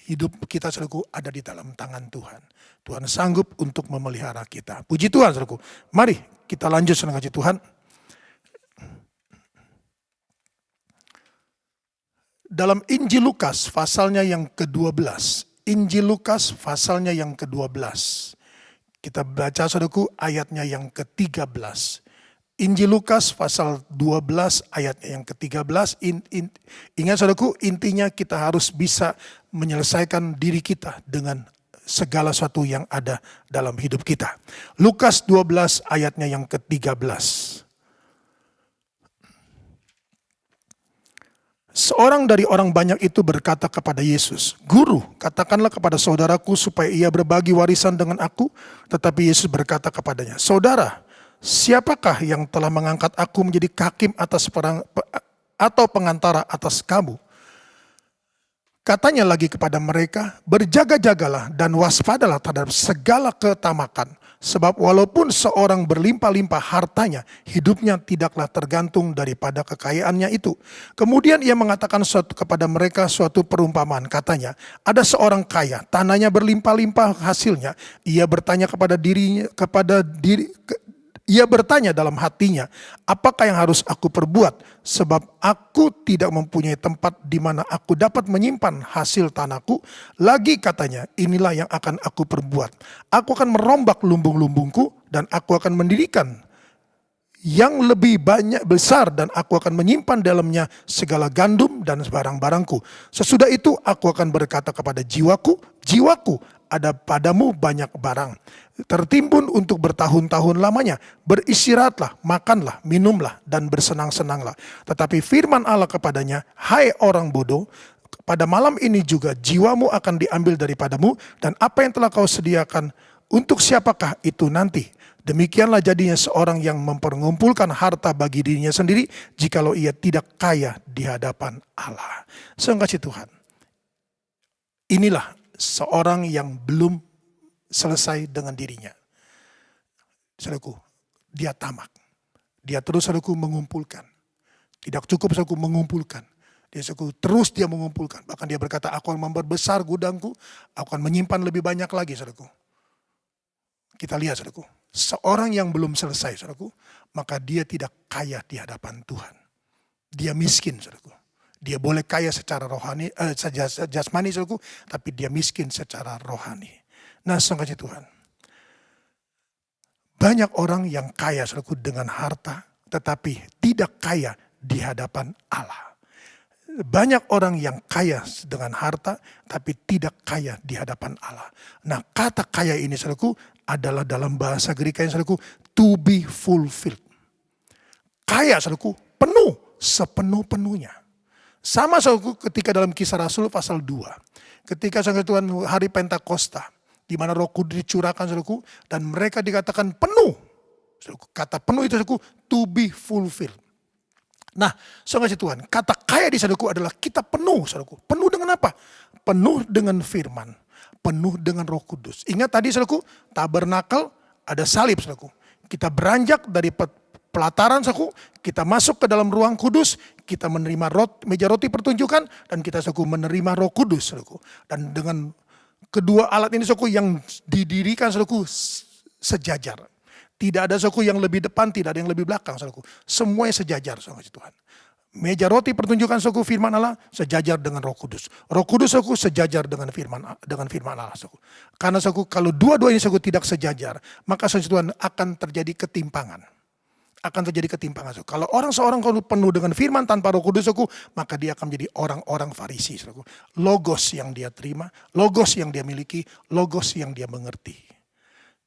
Hidup kita, ada di dalam tangan Tuhan. Tuhan sanggup untuk memelihara kita. Puji Tuhan, Mari kita lanjut, kasih Tuhan. Dalam Injil Lukas, pasalnya yang ke-12. Injil Lukas pasalnya yang ke-12. Kita baca, saudaraku, ayatnya yang ke-13. Injil Lukas pasal 12 ayatnya yang ke-13. Ingat, saudaraku, intinya kita harus bisa menyelesaikan diri kita dengan segala sesuatu yang ada dalam hidup kita. Lukas 12 ayatnya yang ke-13. Seorang dari orang banyak itu berkata kepada Yesus, Guru, katakanlah kepada saudaraku supaya ia berbagi warisan dengan aku. Tetapi Yesus berkata kepadanya, Saudara, siapakah yang telah mengangkat aku menjadi hakim atau pengantara atas kamu? Katanya lagi kepada mereka, berjaga-jagalah dan waspadalah terhadap segala ketamakan. Sebab walaupun seorang berlimpah-limpah hartanya, hidupnya tidaklah tergantung daripada kekayaannya itu. Kemudian ia mengatakan kepada mereka suatu perumpamaan. Katanya, ada seorang kaya, tanahnya berlimpah-limpah hasilnya. Ia bertanya ia bertanya dalam hatinya, apakah yang harus aku perbuat? Sebab aku tidak mempunyai tempat di mana aku dapat menyimpan hasil tanahku. Lagi katanya, inilah yang akan aku perbuat. Aku akan merombak lumbung-lumbungku dan aku akan mendirikan yang lebih banyak besar dan aku akan menyimpan dalamnya segala gandum dan barang-barangku. Sesudah itu aku akan berkata kepada jiwaku, jiwaku, ada padamu banyak barang, tertimbun untuk bertahun-tahun lamanya. Beristirahatlah, makanlah, minumlah, dan bersenang-senanglah. Tetapi firman Allah kepadanya, hai orang bodoh, pada malam ini juga jiwamu akan diambil daripadamu, dan apa yang telah kau sediakan, untuk siapakah itu nanti? Demikianlah jadinya seorang yang mempergumpulkan harta bagi dirinya sendiri, jikalau ia tidak kaya di hadapan Allah. Kasih Tuhan, inilah seorang yang belum selesai dengan dirinya. Saudaraku, dia tamak. Dia terus, saudaraku, mengumpulkan. Tidak cukup, saudaraku, mengumpulkan. Terus dia mengumpulkan. Bahkan dia berkata, aku akan memperbesar gudangku, aku akan menyimpan lebih banyak lagi, saudaraku. Kita lihat, saudaraku, seorang yang belum selesai, saudaraku, maka dia tidak kaya di hadapan Tuhan. Dia miskin, saudaraku. Dia boleh kaya secara rohani, jasmani, saudaraku, tapi dia miskin secara rohani. Nah, kasih Tuhan, banyak orang yang kaya, saudaraku, dengan harta, tetapi tidak kaya di hadapan Allah. Banyak orang yang kaya dengan harta, tapi tidak kaya di hadapan Allah. Nah, kata kaya ini, saudaraku, adalah dalam bahasa Greek yang, saudaraku, to be fulfilled. Kaya, saudaraku, penuh, sepenuh-penuhnya. Sama, saudaraku, ketika dalam Kisah Rasul pasal 2. Ketika, saudara Tuhan, hari Pentakosta, di mana Roh Kudus dicurahkan, saudaraku, dan mereka dikatakan penuh. Saudaraku, kata penuh itu, saudaraku, to be fulfilled. Nah, saudara Tuhan, kata kaya di, saudaraku, adalah kita penuh, saudaraku. Penuh dengan apa? Penuh dengan firman, penuh dengan Roh Kudus. Ingat tadi, saudaraku, tabernakel ada salib, saudaraku. Kita beranjak dari pelataran, saudaraku, kita masuk ke dalam ruang kudus, kita menerima meja roti pertunjukan, dan kita, saudaraku, menerima Roh Kudus, saudaraku. Dan dengan kedua alat ini, saudaraku, yang didirikan, saudaraku, sejajar. Tidak ada, saudaraku, yang lebih depan, tidak ada yang lebih belakang, saudaraku. Semuanya sejajar, saudara Tuhan. Meja roti pertunjukan, saudaraku, firman Allah sejajar dengan Roh Kudus. Roh Kudus, saudaraku, sejajar dengan firman Allah, saudaraku. Karena, saudaraku, kalau dua-duanya, saudaraku, tidak sejajar, maka, saudara Tuhan, akan terjadi ketimpangan. Kalau seorang penuh dengan firman tanpa Roh Kudus, saudaraku, maka dia akan menjadi orang-orang Farisi, saudaraku. Logos yang dia terima, logos yang dia miliki, logos yang dia mengerti.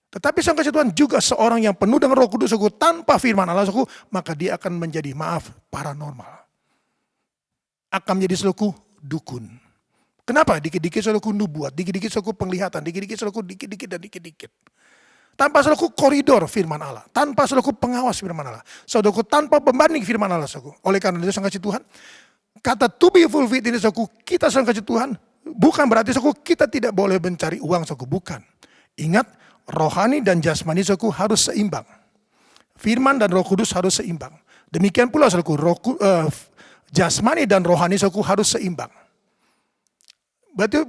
Tetapi, saudara Tuhan, juga seorang yang penuh dengan Roh Kudus, saudaraku, tanpa firman Allah, saudaraku, maka dia akan menjadi, paranormal. Akan menjadi, saudaraku, dukun. Kenapa? Dikit-dikit, saudaraku, nubuat, dikit-dikit, saudaraku, penglihatan, dikit-dikit, saudaraku, dikit-dikit. Tanpa, saudaraku, koridor firman Allah. Tanpa, saudaraku, pengawas firman Allah. Saudaraku, tanpa pembanding firman Allah, saudaraku. Oleh karena itu, saudara Tuhan, kata to be fulfilled ini, saudaraku, kita, saudara Tuhan, bukan berarti, saudaraku, kita tidak boleh mencari uang, saudaraku, bukan. Ingat, rohani dan jasmani, saudaraku, harus seimbang. Firman dan Roh Kudus harus seimbang. Demikian pula, saudaraku, jasmani dan rohani, saudaraku, harus seimbang.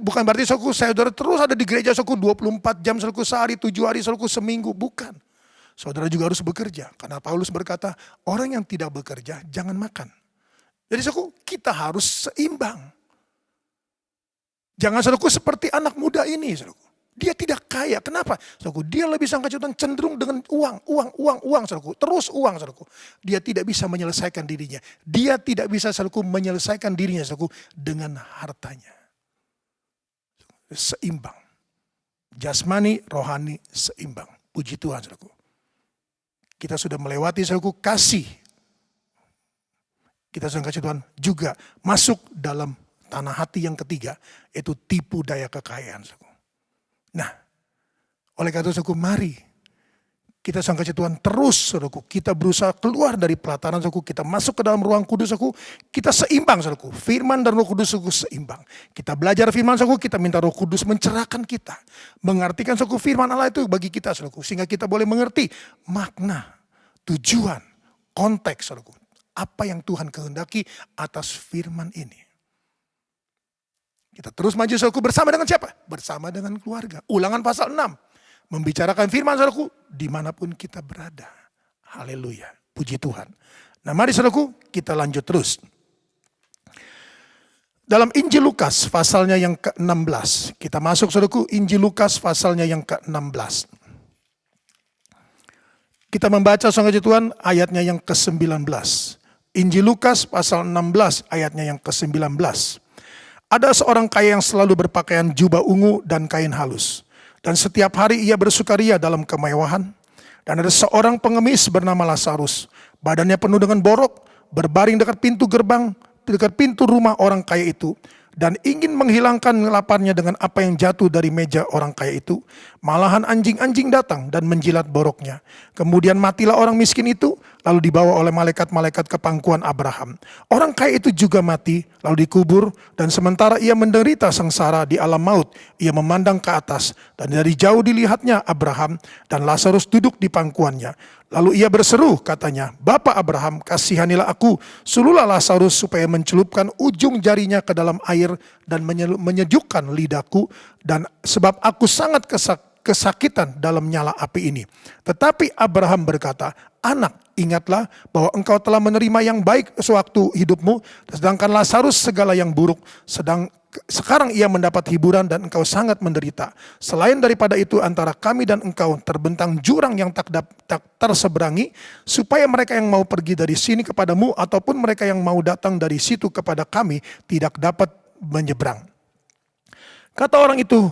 Bukan berarti, saudara terus ada di gereja, 24 jam, sehari, 7 hari, seminggu. Bukan. Saudara juga harus bekerja. Karena Paulus berkata, orang yang tidak bekerja jangan makan. Jadi, kita harus seimbang. Jangan, seperti anak muda ini, dia tidak kaya. Kenapa? Dia lebih cenderung dengan uang, terus uang, Dia tidak bisa menyelesaikan dirinya. Dia tidak bisa, menyelesaikan dirinya, dengan hartanya. Seimbang. Jasmani, rohani, seimbang. Puji Tuhan, saudaraku. Kita sudah melewati, saudaraku, kasih. Kita sudah kasih Tuhan juga masuk dalam tanah hati yang ketiga, yaitu tipu daya kekayaan, saudaraku. Nah, oleh karena itu, saudaraku, mari Kita sang kasih Tuhan terus, saudaraku. Kita berusaha keluar dari pelataran, saudaraku. Kita masuk ke dalam ruang kudus, saudaraku. Kita seimbang, saudaraku. Firman dan Roh Kudus, saudaraku, seimbang. Kita belajar firman, saudaraku. Kita minta Roh Kudus mencerahkan kita. Mengartikan, saudaraku, firman Allah itu bagi kita, saudaraku. Sehingga kita boleh mengerti makna, tujuan, konteks, saudaraku. Apa yang Tuhan kehendaki atas firman ini. Kita terus maju, saudaraku, bersama dengan siapa? Bersama dengan keluarga. Ulangan pasal 6. Membicarakan firman, saudaraku, dimanapun kita berada. Haleluya. Puji Tuhan. Nah, mari, saudaraku, kita lanjut terus. Dalam Injil Lukas pasalnya yang ke-16. Kita masuk, saudaraku, Injil Lukas pasalnya yang ke-16. Kita membaca, saudara Tuhan, ayatnya yang ke-19. Injil Lukas pasal 16 ayatnya yang ke-19. Ada seorang kaya yang selalu berpakaian jubah ungu dan kain halus. Dan setiap hari ia bersukaria dalam kemewahan. Dan ada seorang pengemis bernama Lazarus. Badannya penuh dengan borok, berbaring dekat pintu gerbang, dekat pintu rumah orang kaya itu. Dan ingin menghilangkan laparnya dengan apa yang jatuh dari meja orang kaya itu. Malahan anjing-anjing datang dan menjilat boroknya. Kemudian matilah orang miskin itu, lalu dibawa oleh malaikat-malaikat ke pangkuan Abraham. Orang kaya itu juga mati, lalu dikubur, dan sementara ia menderita sengsara di alam maut, ia memandang ke atas, dan dari jauh dilihatnya Abraham, dan Lazarus duduk di pangkuannya. Lalu ia berseru, katanya, "Bapa Abraham, kasihanilah aku, suluhlah Lazarus supaya mencelupkan ujung jarinya ke dalam air dan menyejukkan lidahku, dan sebab aku sangat kesakitan dalam nyala api ini." Tetapi Abraham berkata, "Anak, ingatlah bahwa engkau telah menerima yang baik sewaktu hidupmu, sedangkan Lazarus segala yang buruk. Sekarang ia mendapat hiburan dan engkau sangat menderita. Selain daripada itu antara kami dan engkau terbentang jurang yang tak terseberangi, supaya mereka yang mau pergi dari sini kepadamu ataupun mereka yang mau datang dari situ kepada kami tidak dapat menyeberang." Kata orang itu,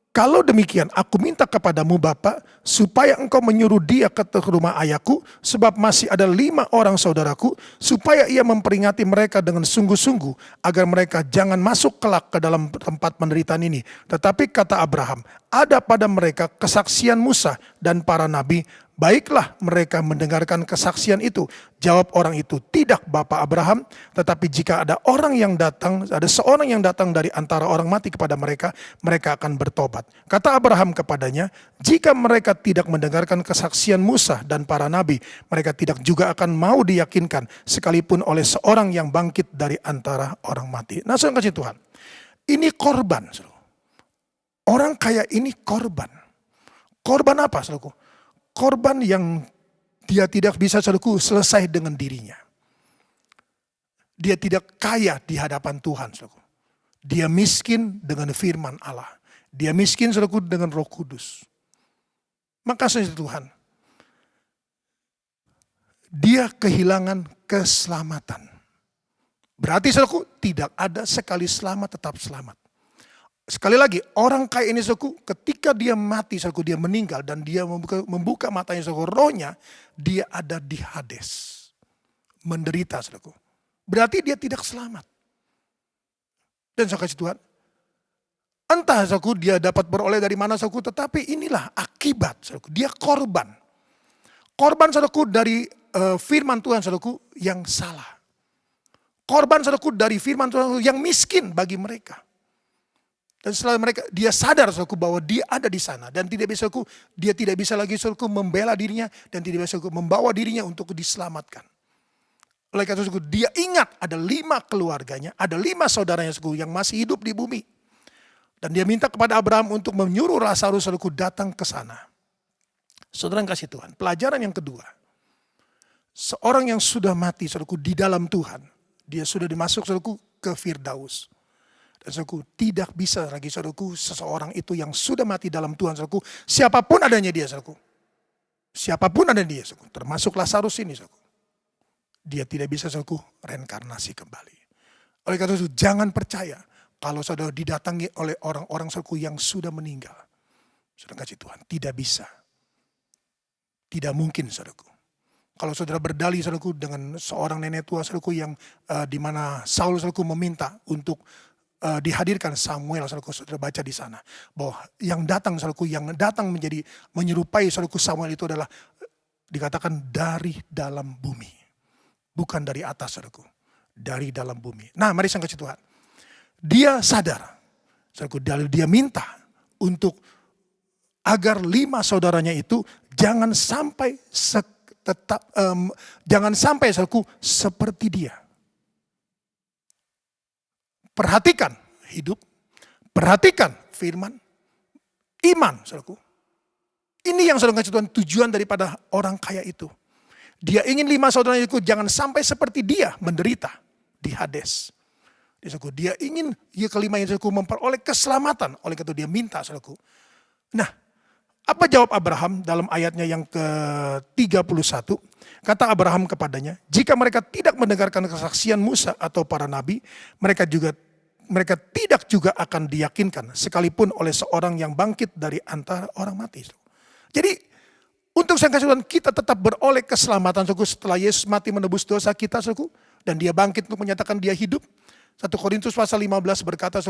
"Kalau demikian aku minta kepadamu Bapa, supaya engkau menyuruh dia ke rumah ayahku, sebab masih ada 5 orang saudaraku, supaya ia memperingati mereka dengan sungguh-sungguh, agar mereka jangan masuk kelak ke dalam tempat penderitaan ini." Tetapi kata Abraham, "Ada pada mereka kesaksian Musa dan para nabi, baiklah mereka mendengarkan kesaksian itu." Jawab orang itu, "Tidak Bapa Abraham, tetapi jika ada seorang yang datang dari antara orang mati kepada mereka, mereka akan bertobat." Kata Abraham kepadanya, "Jika mereka tidak mendengarkan kesaksian Musa dan para nabi, mereka tidak juga akan mau diyakinkan, sekalipun oleh seorang yang bangkit dari antara orang mati." Nah, saudara kasih Tuhan, ini korban. Orang kaya ini korban. Korban apa, saudaraku? Korban yang dia tidak bisa, saudaraku, selesai dengan dirinya. Dia tidak kaya di hadapan Tuhan, saudaraku. Dia miskin dengan firman Allah. Dia miskin, saudaraku, dengan Roh Kudus. Maka saudara Tuhan, dia kehilangan keselamatan. Berarti, saudaraku, tidak ada sekali selamat tetap selamat. Sekali lagi, orang kaya ini, saudaraku, ketika dia mati, saudaraku, dia meninggal dan dia membuka matanya, saudaraku, rohnya, dia ada di Hades. Menderita, saudaraku. Berarti dia tidak selamat. Dan saudara Tuhan, entah, saudaraku, dia dapat beroleh dari mana, saudaraku, tetapi inilah akibat, saudaraku, dia korban. Korban, saudaraku, dari firman Tuhan, saudaraku, yang salah. Korban, saudaraku, dari firman Tuhan yang miskin bagi mereka. Dan setelah dia sadar, saudaraku, bahwa dia ada di sana. Dan dia tidak bisa lagi, saudaraku, membela dirinya. Dan tidak bisa, saudaraku, membawa dirinya untuk diselamatkan. Oleh karena itu, dia ingat ada 5 keluarganya, ada 5 saudaranya, saudaraku, yang masih hidup di bumi. Dan dia minta kepada Abraham untuk menyuruh Lazarus, saudaraku, datang ke sana. Saudara yang kasih Tuhan, pelajaran yang kedua. Seorang yang sudah mati, saudaraku, di dalam Tuhan. Dia sudah dimasuk, saudaraku, ke Firdaus. Dan saudaraku, tidak bisa lagi, saudaraku, seseorang itu yang sudah mati dalam Tuhan, saudaraku, siapapun adanya dia, saudaraku. Siapapun ada dia, saudaraku, termasuk Lazarus ini, saudaraku. Dia tidak bisa, saudaraku, reinkarnasi kembali. Oleh karena itu, jangan percaya kalau saudara didatangi oleh orang-orang, saudaraku, yang sudah meninggal. Saudara kasih Tuhan, tidak bisa. Tidak mungkin, saudaraku. Kalau saudara berdalih, saudaraku, dengan seorang nenek tua, saudaraku, yang di mana Saul, saudaraku, meminta untuk dihadirkan Samuel, saudaraku, saudara baca di sana bahwa yang datang, saudaraku, yang datang menjadi menyerupai saudaraku Samuel itu adalah dikatakan dari dalam bumi, bukan dari atas, saudaraku, dari dalam bumi. Nah, mari sang kasih Tuhan, dia sadar, saudaraku, dia minta untuk agar 5 saudaranya itu jangan sampai saudaraku seperti dia. Perhatikan hidup, perhatikan firman, iman, saudaraku. Ini yang saudara kasih Tuhan, tujuan daripada orang kaya itu. Dia ingin 5 saudaranya itu jangan sampai seperti dia menderita di Hades. Dia ingin kelima yang saudaraku memperoleh keselamatan. Oleh karena itu dia minta, saudaraku. Nah, apa jawab Abraham dalam ayatnya yang ke-31? Kata Abraham kepadanya, jika mereka tidak mendengarkan kesaksian Musa atau para nabi, mereka tidak juga akan diyakinkan sekalipun oleh seorang yang bangkit dari antara orang mati. Jadi untuk sang kasih Tuhan, kita tetap beroleh keselamatan setelah Yesus mati menebus dosa kita, dan dia bangkit untuk menyatakan dia hidup. 1 Korintus pasal 15 berkata,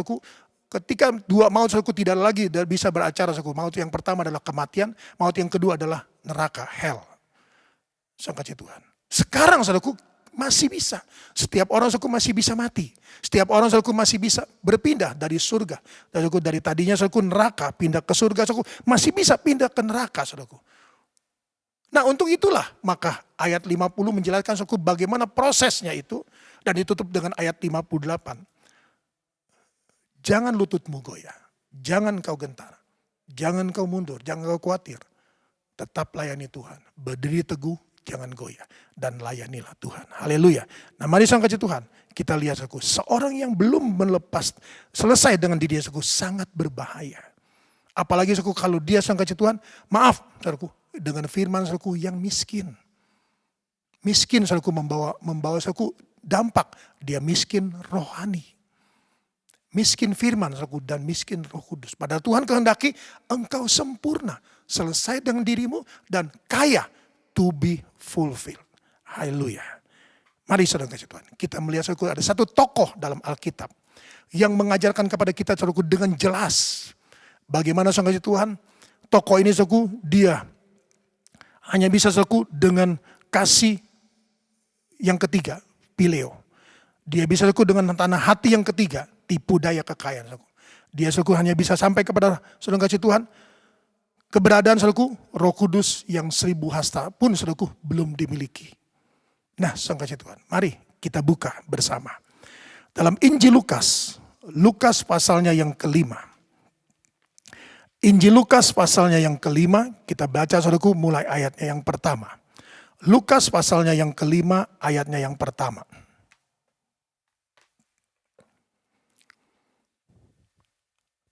ketika 2 maut tidak lagi bisa beracara. Maut yang pertama adalah kematian, maut yang kedua adalah neraka, hell. Sang kasih Tuhan. Sekarang masih bisa. Setiap orang masih bisa mati. Setiap orang masih bisa berpindah dari surga. Dari tadinya neraka pindah ke surga, masih bisa pindah ke neraka. Nah, untuk itulah maka ayat 50 menjelaskan bagaimana prosesnya itu, dan ditutup dengan ayat 58. Jangan lututmu goyah, jangan kau gentar, jangan kau mundur, jangan kau khawatir. Tetap layani Tuhan, berdiri teguh, jangan goyah, dan layanilah Tuhan. Haleluya. Nah, mari sang kasih Tuhan, kita lihat seorang yang belum selesai dengan dirinya sangat berbahaya. Apalagi kalau dia sang kasih Tuhan, maaf dengan firman yang miskin. Miskin membawa dampak, dia miskin rohani. Miskin firman dan miskin Roh Kudus. Padahal Tuhan kehendaki engkau sempurna, selesai dengan dirimu dan kaya to be fulfilled. Haleluya. Mari saudara kasih Tuhan, kita melihat ada satu tokoh dalam Alkitab yang mengajarkan kepada kita dengan jelas bagaimana saudara kasih Tuhan, tokoh ini dia hanya bisa dengan kasih yang ketiga, pileo. Dia bisa dengan tanah hati yang ketiga, tipu daya kekayaan. Dia hanya bisa sampai kepada saudara kasih Tuhan, keberadaan Roh Kudus yang 1000 hasta pun belum dimiliki. Nah, sang kasih Tuhan, mari kita buka bersama dalam Injil Lukas, Lukas pasalnya yang kelima. Injil Lukas pasalnya yang kelima, kita baca mulai ayatnya yang pertama. Lukas pasalnya yang kelima, ayatnya yang pertama.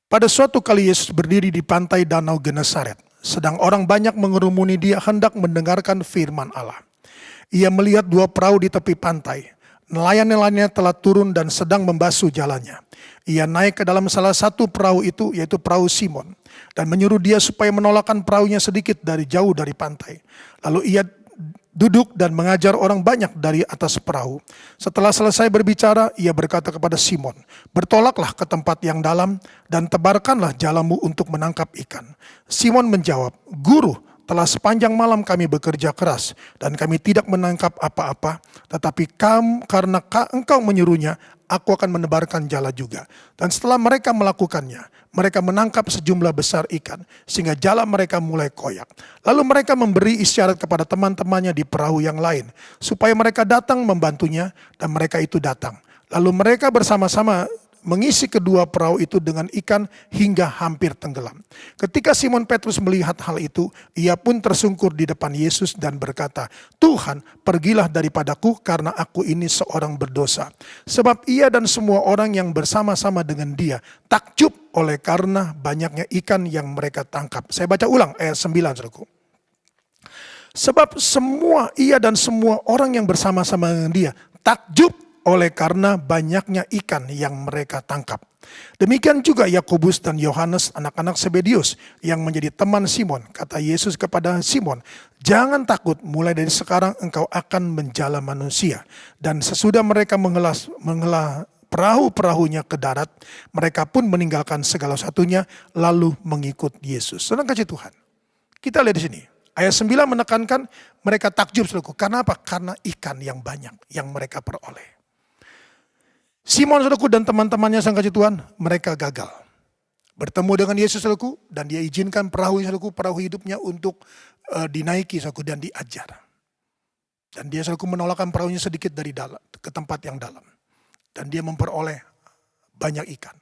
Pada suatu kali Yesus berdiri di pantai Danau Genesaret, sedang orang banyak mengerumuni dia hendak mendengarkan firman Allah. Ia melihat 2 perahu di tepi pantai. Nelayan-nelayannya telah turun dan sedang membasuh jalannya. Ia naik ke dalam salah satu perahu itu, yaitu perahu Simon, dan menyuruh dia supaya menolakkan perahunya sedikit jauh dari pantai. Lalu ia duduk dan mengajar orang banyak dari atas perahu. Setelah selesai berbicara, ia berkata kepada Simon, "Bertolaklah ke tempat yang dalam dan tebarkanlah jalamu untuk menangkap ikan." Simon menjawab, "Guru, telah sepanjang malam kami bekerja keras dan kami tidak menangkap apa-apa, tetapi karena engkau menyuruhnya, aku akan menebarkan jala juga." Dan setelah mereka melakukannya, mereka menangkap sejumlah besar ikan, sehingga jala mereka mulai koyak. Lalu mereka memberi isyarat kepada teman-temannya di perahu yang lain, supaya mereka datang membantunya, dan mereka itu datang. Lalu mereka bersama-sama mengisi kedua perahu itu dengan ikan hingga hampir tenggelam. Ketika Simon Petrus melihat hal itu, ia pun tersungkur di depan Yesus dan berkata, "Tuhan, pergilah daripadaku karena aku ini seorang berdosa." Sebab ia dan semua orang yang bersama-sama dengan dia takjub oleh karena banyaknya ikan yang mereka tangkap. Saya baca ulang ayat 9, saudaraku. Sebab ia dan semua orang yang bersama-sama dengan dia takjub oleh karena banyaknya ikan yang mereka tangkap. Demikian juga Yakobus dan Yohanes, anak-anak Zebedius, yang menjadi teman Simon. Kata Yesus kepada Simon, "Jangan takut, mulai dari sekarang engkau akan menjala manusia." Dan sesudah mereka menghela perahu-perahunya ke darat. Mereka pun meninggalkan segala satunya lalu mengikut Yesus. Saudara kasih Tuhan. Kita lihat di sini. Ayat 9 menekankan mereka takjub, saudaraku. Karena apa? Karena ikan yang banyak yang mereka peroleh. Simon, saudaraku, dan teman-temannya sang kasih Tuhan, mereka gagal. Bertemu dengan Yesus, saudaraku, dan dia izinkan perahu, saudaraku, perahu hidupnya untuk dinaiki, saudaraku, dan diajar. Dan dia, saudaraku, menolakkan perahunya sedikit dari dalam ke tempat yang dalam. Dan dia memperoleh banyak ikan.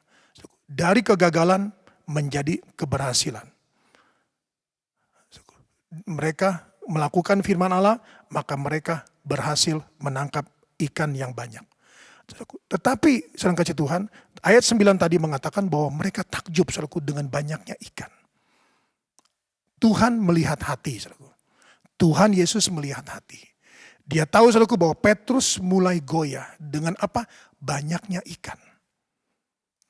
Dari kegagalan menjadi keberhasilan. Mereka melakukan firman Allah, maka mereka berhasil menangkap ikan yang banyak. Tetapi, saudara kasih Tuhan, ayat 9 tadi mengatakan bahwa mereka takjub, saudaraku, dengan banyaknya ikan. Tuhan melihat hati, saudaraku. Tuhan Yesus melihat hati. Dia tahu, saudaraku, bahwa Petrus mulai goyah dengan apa? Banyaknya ikan.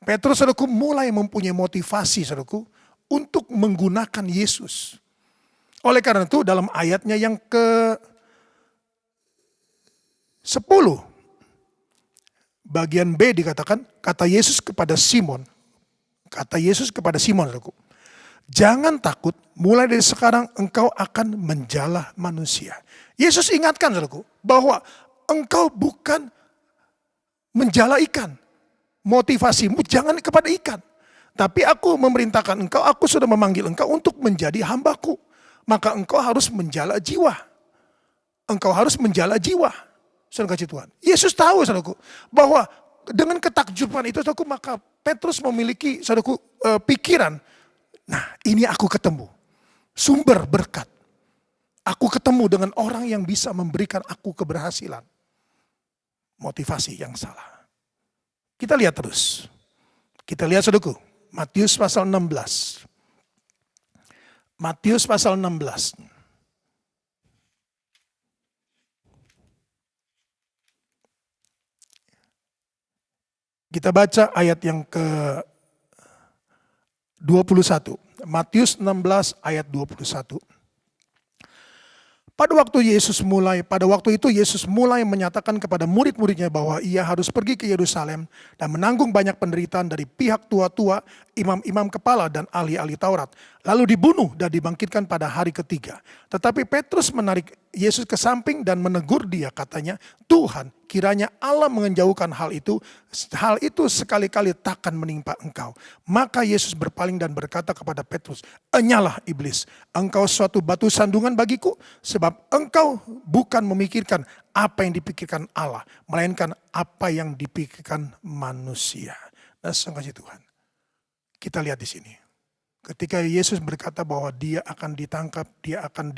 Petrus, saudaraku, mulai mempunyai motivasi, saudaraku, untuk menggunakan Yesus. Oleh karena itu dalam ayatnya yang ke-10, bagian B dikatakan, kata Yesus kepada Simon, saudaraku, jangan takut, mulai dari sekarang engkau akan menjala manusia. Yesus ingatkan, saudaraku, bahwa engkau bukan menjala ikan. Motivasimu jangan kepada ikan. Tapi aku memerintahkan engkau, aku sudah memanggil engkau untuk menjadi hambaku. Maka engkau harus menjala jiwa. Engkau harus menjala jiwa. Saudara kasih Tuhan. Yesus tahu, saudaraku, bahwa dengan ketakjuban itu, saudaraku, maka Petrus memiliki, saudaraku, pikiran. Nah, ini aku ketemu. Sumber berkat. Aku ketemu dengan orang yang bisa memberikan aku keberhasilan. Motivasi yang salah. Kita lihat terus. Kita lihat, saudaraku, Matius pasal 16. Matius pasal 16. Kita baca ayat yang ke-21. Matius 16 ayat 21. Pada waktu itu Yesus mulai menyatakan kepada murid-muridnya bahwa ia harus pergi ke Yerusalem dan menanggung banyak penderitaan dari pihak tua-tua, imam-imam kepala dan ahli-ahli Taurat. Lalu dibunuh dan dibangkitkan pada hari ketiga. Tetapi Petrus menarik Yesus ke samping dan menegur dia, katanya, Tuhan, kiranya Allah menjauhkan hal itu sekali-kali takkan menimpa engkau. Maka Yesus berpaling dan berkata kepada Petrus, enyalah iblis, engkau suatu batu sandungan bagiku, sebab engkau bukan memikirkan apa yang dipikirkan Allah, melainkan apa yang dipikirkan manusia. Nah, kasih Tuhan, kita lihat di sini. Ketika Yesus berkata bahwa dia akan ditangkap, dia akan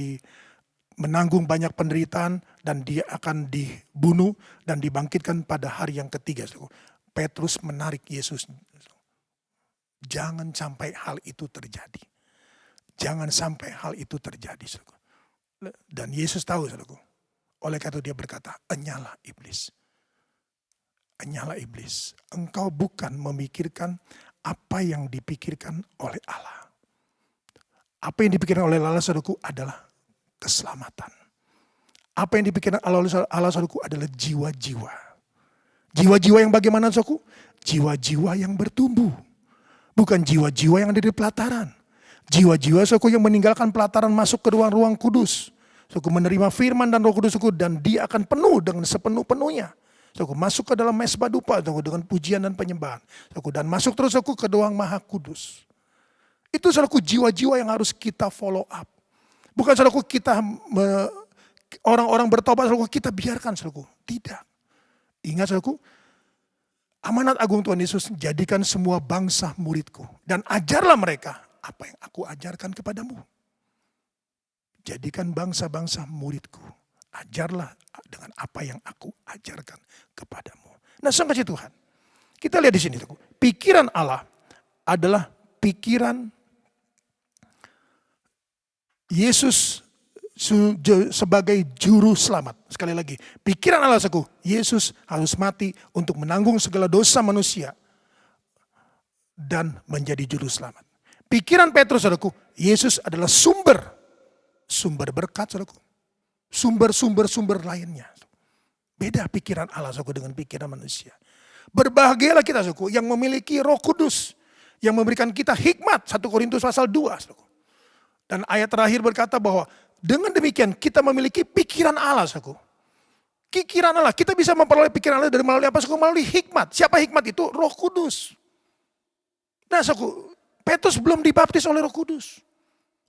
menanggung banyak penderitaan, dan dia akan dibunuh dan dibangkitkan pada hari yang ketiga. Petrus menarik Yesus. Jangan sampai hal itu terjadi. Jangan sampai hal itu terjadi. Dan Yesus tahu, saudaraku. Oleh karena itu dia berkata, enyalah iblis. Enyalah iblis. Engkau bukan memikirkan apa yang dipikirkan oleh Allah. Apa yang dipikirkan oleh Allah, saudaraku, adalah keselamatan. Apa yang dipikirkan Allah, saudaraku, adalah jiwa-jiwa. Jiwa-jiwa yang bagaimana, saudaraku? Jiwa-jiwa yang bertumbuh. Bukan jiwa-jiwa yang ada di pelataran. Jiwa-jiwa, saudaraku, yang meninggalkan pelataran masuk ke ruang-ruang kudus. Saudaraku, menerima firman dan Roh Kudus, saudaraku, dan dia akan penuh dengan sepenuh-penuhnya. Saudaraku, masuk ke dalam mesbah dupa, saudaraku, dengan pujian dan penyembahan. Saudaraku, dan masuk terus, saudaraku, ke ruang Maha Kudus. Itu, saudaraku, jiwa-jiwa yang harus kita follow up. Bukan, saudaraku, kita orang-orang bertobat, saudaraku, kita biarkan, saudaraku. Tidak. Ingat, saudaraku, amanat agung Tuhan Yesus, jadikan semua bangsa muridku. Dan ajarlah mereka apa yang aku ajarkan kepadamu. Jadikan bangsa-bangsa muridku. Ajarlah dengan apa yang aku ajarkan kepadamu. Nah, sang kasih Tuhan. Kita lihat di sini, saudaraku. Pikiran Allah adalah pikiran Yesus sebagai juru selamat. Sekali lagi, pikiran Allah, saudaraku, Yesus harus mati untuk menanggung segala dosa manusia dan menjadi juru selamat. Pikiran Petrus, saudaraku, Yesus adalah sumber berkat, saudaraku. Sumber lainnya. Beda pikiran Allah, saudaraku, dengan pikiran manusia. Berbahagialah kita saudaraku yang memiliki Roh Kudus, yang memberikan kita hikmat, 1 Korintus pasal 2. Saudaraku. Dan ayat terakhir berkata bahwa dengan demikian kita memiliki pikiran Allah. Saudaraku. Pikiran Allah, kita bisa memperoleh pikiran Allah dari melalui apa? Saudaraku? Melalui hikmat. Siapa hikmat itu? Roh Kudus. Nah saudaraku, Petrus belum dibaptis oleh Roh Kudus.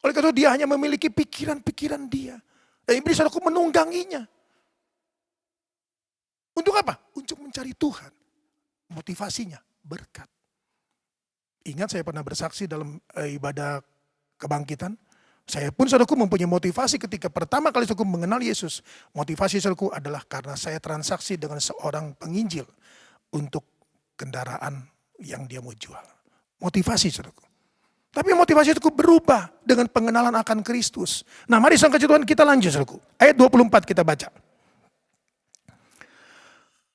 Oleh karena itu dia hanya memiliki pikiran-pikiran dia. Dan iblis saudaraku menungganginya. Untuk apa? Untuk mencari Tuhan. Motivasinya berkat. Ingat saya pernah bersaksi dalam ibadah kebangkitan. Saya pun saudaraku mempunyai motivasi ketika pertama kali saudaraku mengenal Yesus. Motivasi saudaraku adalah karena saya transaksi dengan seorang penginjil untuk kendaraan yang dia mau jual. Motivasi saudaraku. Tapi motivasi itu berubah dengan pengenalan akan Kristus. Nah mari saudara kasih Tuhan kita lanjut saudaraku. Ayat 24 kita baca.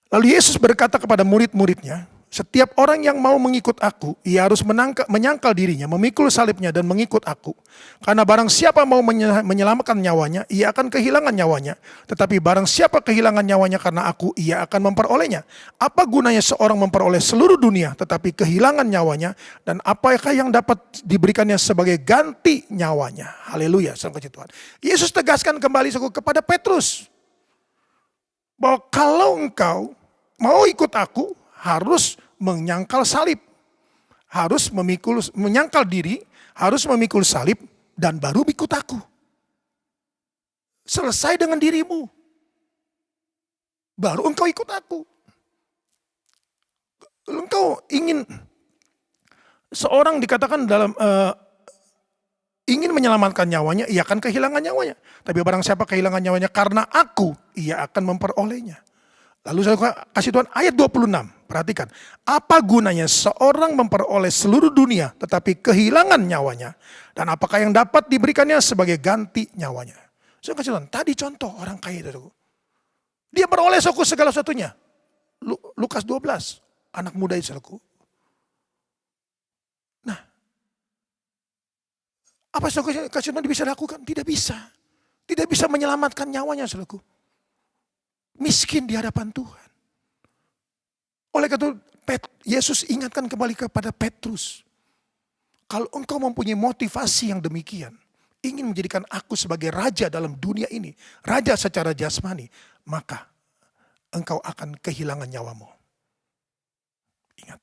Lalu Yesus berkata kepada murid-muridnya, setiap orang yang mau mengikut aku, ia harus menyangkal dirinya, memikul salibnya dan mengikut aku. Karena barang siapa mau menyelamatkan nyawanya, ia akan kehilangan nyawanya. Tetapi barang siapa kehilangan nyawanya karena aku, ia akan memperolehnya. Apa gunanya seorang memperoleh seluruh dunia, tetapi kehilangan nyawanya? Dan apakah yang dapat diberikannya sebagai ganti nyawanya? Haleluya, salam kasih Tuhan. Yesus tegaskan kembali kepada Petrus, bahwa kalau engkau mau ikut aku, harus menyangkal salib. Harus menyangkal diri, harus memikul salib, dan baru ikut aku. Selesai dengan dirimu, baru engkau ikut aku. Engkau ingin, seorang dikatakan dalam, ingin menyelamatkan nyawanya, ia akan kehilangan nyawanya. Tapi barang siapa kehilangan nyawanya karena aku, ia akan memperolehnya. Lalu saya kasih Tuhan ayat 26, perhatikan. Apa gunanya seorang memperoleh seluruh dunia tetapi kehilangan nyawanya? Dan apakah yang dapat diberikannya sebagai ganti nyawanya? Saya kasih Tuhan, tadi contoh orang kaya itu. Dia beroleh segala sesuatunya. Lukas 12, anak muda Israelku. Nah, apa saya kasih Tuhan bisa lakukan? Tidak bisa. Tidak bisa menyelamatkan nyawanya Israelku. Miskin di hadapan Tuhan. Oleh karena itu Yesus ingatkan kembali kepada Petrus. Kalau engkau mempunyai motivasi yang demikian, ingin menjadikan aku sebagai raja dalam dunia ini, raja secara jasmani, maka engkau akan kehilangan nyawamu. Ingat,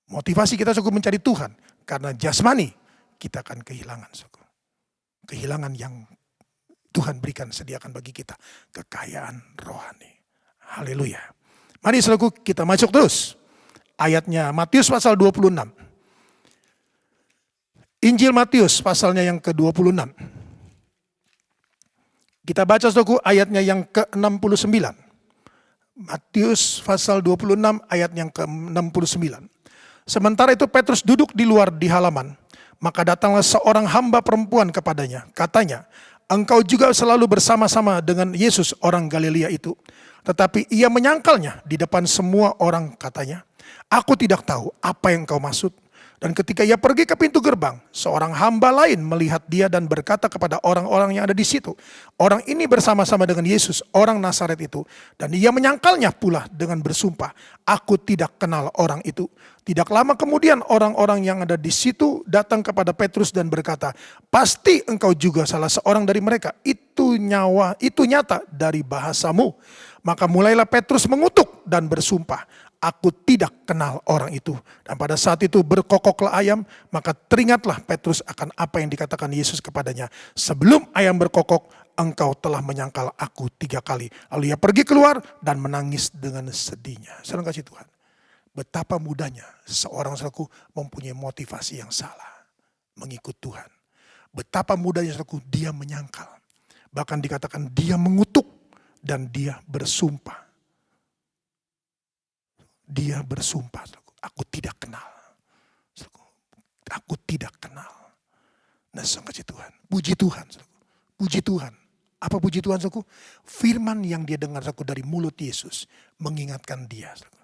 motivasi kita cukup mencari Tuhan, karena jasmani kita akan kehilangan. Kehilangan yang Tuhan berikan, sediakan bagi kita kekayaan rohani. Haleluya. Mari saudaraku kita masuk terus. Ayatnya Matius pasal 26. Injil Matius pasalnya yang ke-26. Kita baca saudaraku ayatnya yang ke-69. Matius pasal 26 ayat yang ke-69. Sementara itu Petrus duduk di luar di halaman. Maka datanglah seorang hamba perempuan kepadanya. Katanya, engkau juga selalu bersama-sama dengan Yesus orang Galilea itu. Tetapi ia menyangkalnya di depan semua orang katanya, aku tidak tahu apa yang kau maksud. Dan ketika ia pergi ke pintu gerbang, seorang hamba lain melihat dia dan berkata kepada orang-orang yang ada di situ, orang ini bersama-sama dengan Yesus, orang Nazaret itu. Dan ia menyangkalnya pula dengan bersumpah, aku tidak kenal orang itu. Tidak lama kemudian orang-orang yang ada di situ datang kepada Petrus dan berkata, pasti engkau juga salah seorang dari mereka. Itu nyata dari bahasamu. Maka mulailah Petrus mengutuk dan bersumpah, aku tidak kenal orang itu. Dan pada saat itu berkokoklah ayam, maka teringatlah Petrus akan apa yang dikatakan Yesus kepadanya. Sebelum ayam berkokok, engkau telah menyangkal aku 3 kali. Lalu ia pergi keluar dan menangis dengan sedihnya. Saudara kasih Tuhan, betapa mudahnya seorang saudaraku mempunyai motivasi yang salah mengikut Tuhan. Betapa mudahnya saudaraku dia menyangkal. Bahkan dikatakan dia mengutuk dan dia bersumpah. Dia bersumpah, aku tidak kenal. Aku tidak kenal. Nah, saudara kasih Tuhan, puji Tuhan. Puji Tuhan. Apa puji Tuhan, saudaraku? Firman yang dia dengar dari mulut Yesus mengingatkan dia. Saudaraku.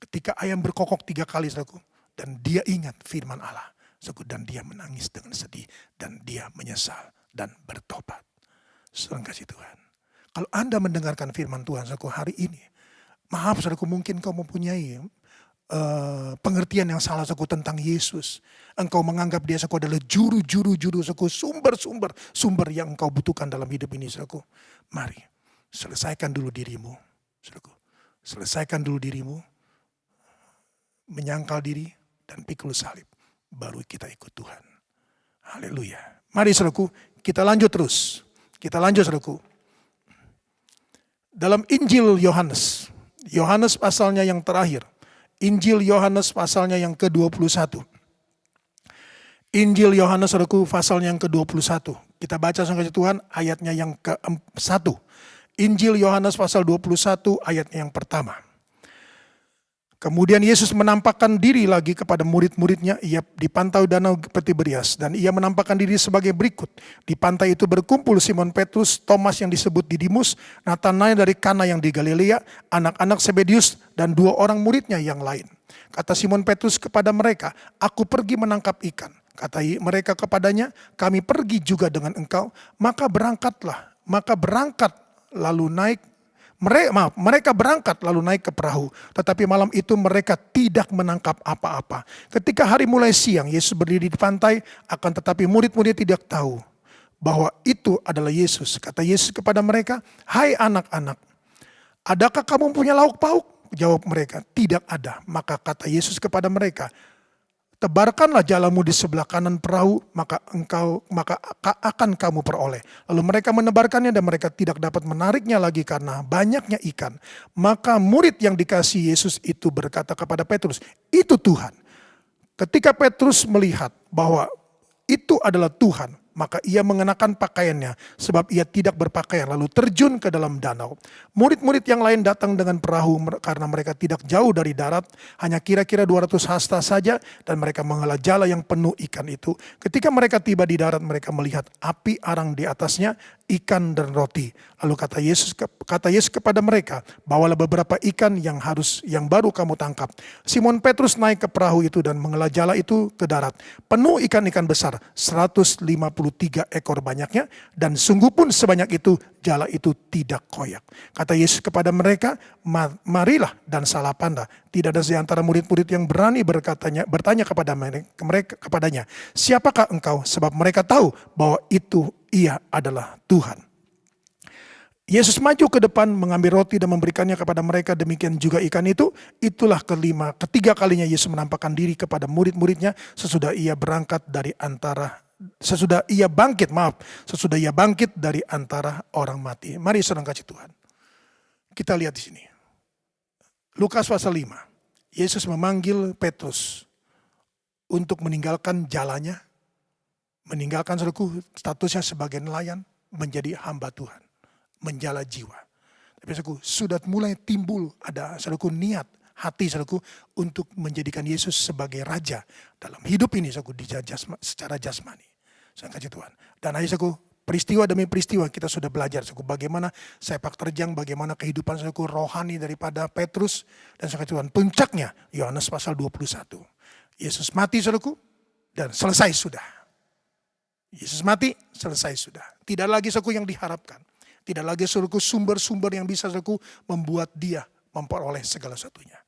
Ketika ayam berkokok 3 kali, saudaraku, dan dia ingat firman Allah, saudaraku, dan dia menangis dengan sedih, dan dia menyesal dan bertobat. Saudara kasih Tuhan. Kalau Anda mendengarkan firman Tuhan, saudaraku, hari ini, Maaf saudaraku, mungkin kau mempunyai pengertian yang salah saudaraku tentang Yesus. Engkau menganggap dia saudaraku adalah juru saudaraku, sumber yang engkau butuhkan dalam hidup ini saudaraku. Mari, selesaikan dulu dirimu saudaraku. Selesaikan dulu dirimu, menyangkal diri dan pikul salib. Baru kita ikut Tuhan. Haleluya. Mari saudaraku, kita lanjut terus. Kita lanjut saudaraku. Dalam Injil Yohanes, Yohanes pasalnya yang terakhir. Injil Yohanes pasalnya yang ke-21. Injil Yohanes saudaraku pasalnya yang ke-21. Kita baca sama Tuhan ayatnya yang ke-1. Injil Yohanes pasal 21 ayatnya yang pertama. Kemudian Yesus menampakkan diri lagi kepada murid-muridnya, ia di pantai danau Tiberias, dan ia menampakkan diri sebagai berikut. Di pantai itu berkumpul Simon Petrus, Thomas yang disebut Didimus, Natanael dari Kana yang di Galilea, anak-anak Zebedius, dan 2 orang muridnya yang lain. Kata Simon Petrus kepada mereka, "Aku pergi menangkap ikan." Kata mereka kepadanya, "Kami pergi juga dengan engkau." Maka berangkat lalu naik. Mereka berangkat lalu naik ke perahu. Tetapi malam itu mereka tidak menangkap apa-apa. Ketika hari mulai siang, Yesus berdiri di pantai, akan tetapi murid-murid tidak tahu bahwa itu adalah Yesus. Kata Yesus kepada mereka, "Hai anak-anak, adakah kamu punya lauk pauk?" Jawab mereka, "Tidak ada." Maka kata Yesus kepada mereka, "Tebarkanlah jalamu di sebelah kanan perahu, maka akan kamu peroleh." Lalu mereka menebarkannya dan mereka tidak dapat menariknya lagi karena banyaknya ikan. Maka murid yang dikasihi Yesus itu berkata kepada Petrus, "Itu Tuhan." Ketika Petrus melihat bahwa itu adalah Tuhan, maka ia mengenakan pakaiannya sebab ia tidak berpakaian, lalu terjun ke dalam danau. Murid-murid yang lain datang dengan perahu karena mereka tidak jauh dari darat, hanya kira-kira 200 hasta saja, dan mereka menghela jala yang penuh ikan itu. Ketika mereka tiba di darat, mereka melihat api arang di atasnya, ikan dan roti. Lalu kata Yesus kepada mereka, "Bawalah beberapa ikan yang baru kamu tangkap." Simon Petrus naik ke perahu itu dan menghela jala itu ke darat. Penuh ikan-ikan besar, 153 ekor banyaknya, dan sungguh pun sebanyak itu jala itu tidak koyak. Kata Yesus kepada mereka, "Marilah dan sarapanlah." Tidak ada di antara murid-murid yang berani bertanya kepadanya, "Siapakah engkau?" Sebab mereka tahu bahwa ia adalah Tuhan. Yesus maju ke depan mengambil roti dan memberikannya kepada mereka, demikian juga ikan itu. Itulah ketiga kalinya Yesus menampakkan diri kepada murid-muridnya sesudah ia bangkit dari antara orang mati. Mari saudara kasih Tuhan. Kita lihat di sini. Lukas pasal 5. Yesus memanggil Petrus untuk meninggalkan jalannya, meninggalkan saudaraku statusnya sebagai nelayan, menjadi hamba Tuhan, menjala jiwa. Tapi saudaraku, sudah mulai timbul ada saudaraku niat hati saudaraku untuk menjadikan Yesus sebagai raja dalam hidup ini saudaraku secara jasmani. Saya kasih Tuhan. Dan ayo saudaraku, peristiwa demi peristiwa kita sudah belajar saudaraku bagaimana sepak terjang, bagaimana kehidupan saudaraku rohani daripada Petrus, dan saya kasih Tuhan puncaknya Yohanes pasal 21. Yesus mati saudaraku dan selesai sudah. Yesus mati, selesai sudah. Tidak lagi saudaraku yang diharapkan. Tidak lagi saudaraku sumber-sumber yang bisa saudaraku membuat dia memperoleh segala satunya.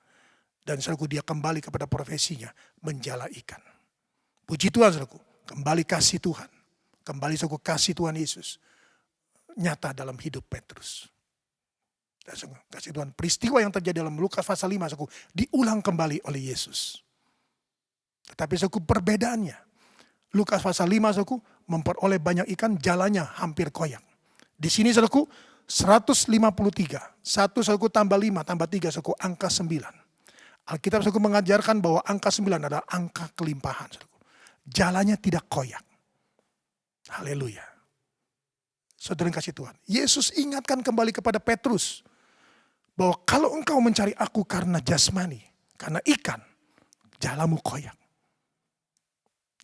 Dan saudaraku dia kembali kepada profesinya, menjala ikan. Puji Tuhan saudaraku, kembali kasih Tuhan. Kembali saudaraku kasih Tuhan Yesus nyata dalam hidup Petrus. Dan saudaraku, kasih Tuhan, peristiwa yang terjadi dalam Lukas pasal 5 saudaraku diulang kembali oleh Yesus. Tetapi saudaraku perbedaannya, Lukas pasal 5 saudaraku memperoleh banyak ikan, jalannya hampir koyak. Di sini saudaraku 153. 1 saudaraku tambah 5 tambah 3 saudaraku angka 9. Alkitab saudaraku mengajarkan bahwa angka 9 adalah angka kelimpahan saudaraku. Jalannya tidak koyak. Haleluya. Saudara yang kasih Tuhan. Yesus ingatkan kembali kepada Petrus bahwa kalau engkau mencari aku karena jasmani, karena ikan, jalamu koyak.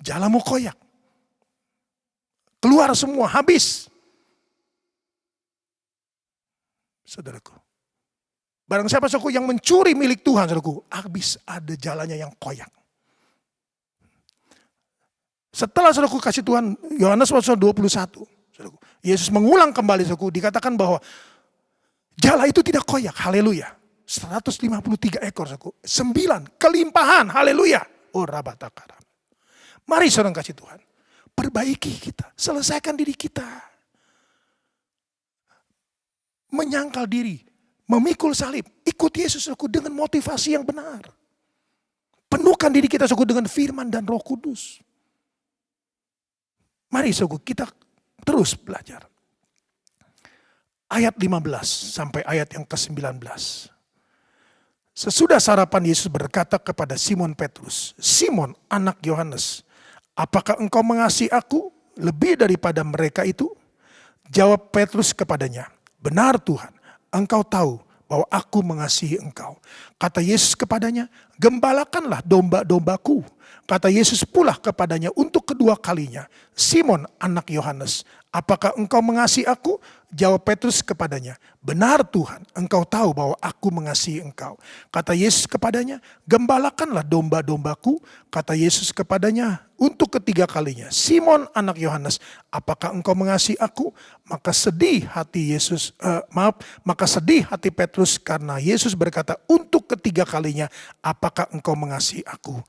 Jalamu koyak. Keluar semua, habis. Saudaraku. Barang siapa saudaraku yang mencuri milik Tuhan, saudaraku, habis ada jalannya yang koyak. Setelah saudaraku kasih Tuhan, Yohanes pasal 21, saudaraku, Yesus mengulang kembali saudaraku, dikatakan bahwa jala itu tidak koyak, haleluya. 153 ekor, saudaraku. 9 kelimpahan, haleluya. Oh rabatakara. Mari saudara kasih Tuhan, perbaiki kita, selesaikan diri kita. Menyangkal diri, memikul salib, ikut Yesus saudaraku dengan motivasi yang benar. Penuhkan diri kita saudaraku dengan firman dan Roh Kudus. Mari saudaraku kita terus belajar. Ayat 15 sampai ayat yang ke-19. Sesudah sarapan Yesus berkata kepada Simon Petrus, "Simon anak Yohanes, apakah engkau mengasihi aku lebih daripada mereka itu?" Jawab Petrus kepadanya, "Benar Tuhan, engkau tahu bahwa aku mengasihi engkau." Kata Yesus kepadanya, "Gembalakanlah domba-dombaku." Kata Yesus pula kepadanya untuk kedua kalinya, "Simon anak Yohanes, apakah engkau mengasihi aku?" Jawab Petrus kepadanya, "Benar Tuhan, engkau tahu bahwa aku mengasihi engkau." Kata Yesus kepadanya, "Gembalakanlah domba-dombaku." Kata Yesus kepadanya untuk ketiga kalinya, "Simon anak Yohanes, apakah engkau mengasihi aku?" Maka sedih hati Petrus karena Yesus berkata untuk ketiga kalinya, "Apakah engkau mengasihi aku?"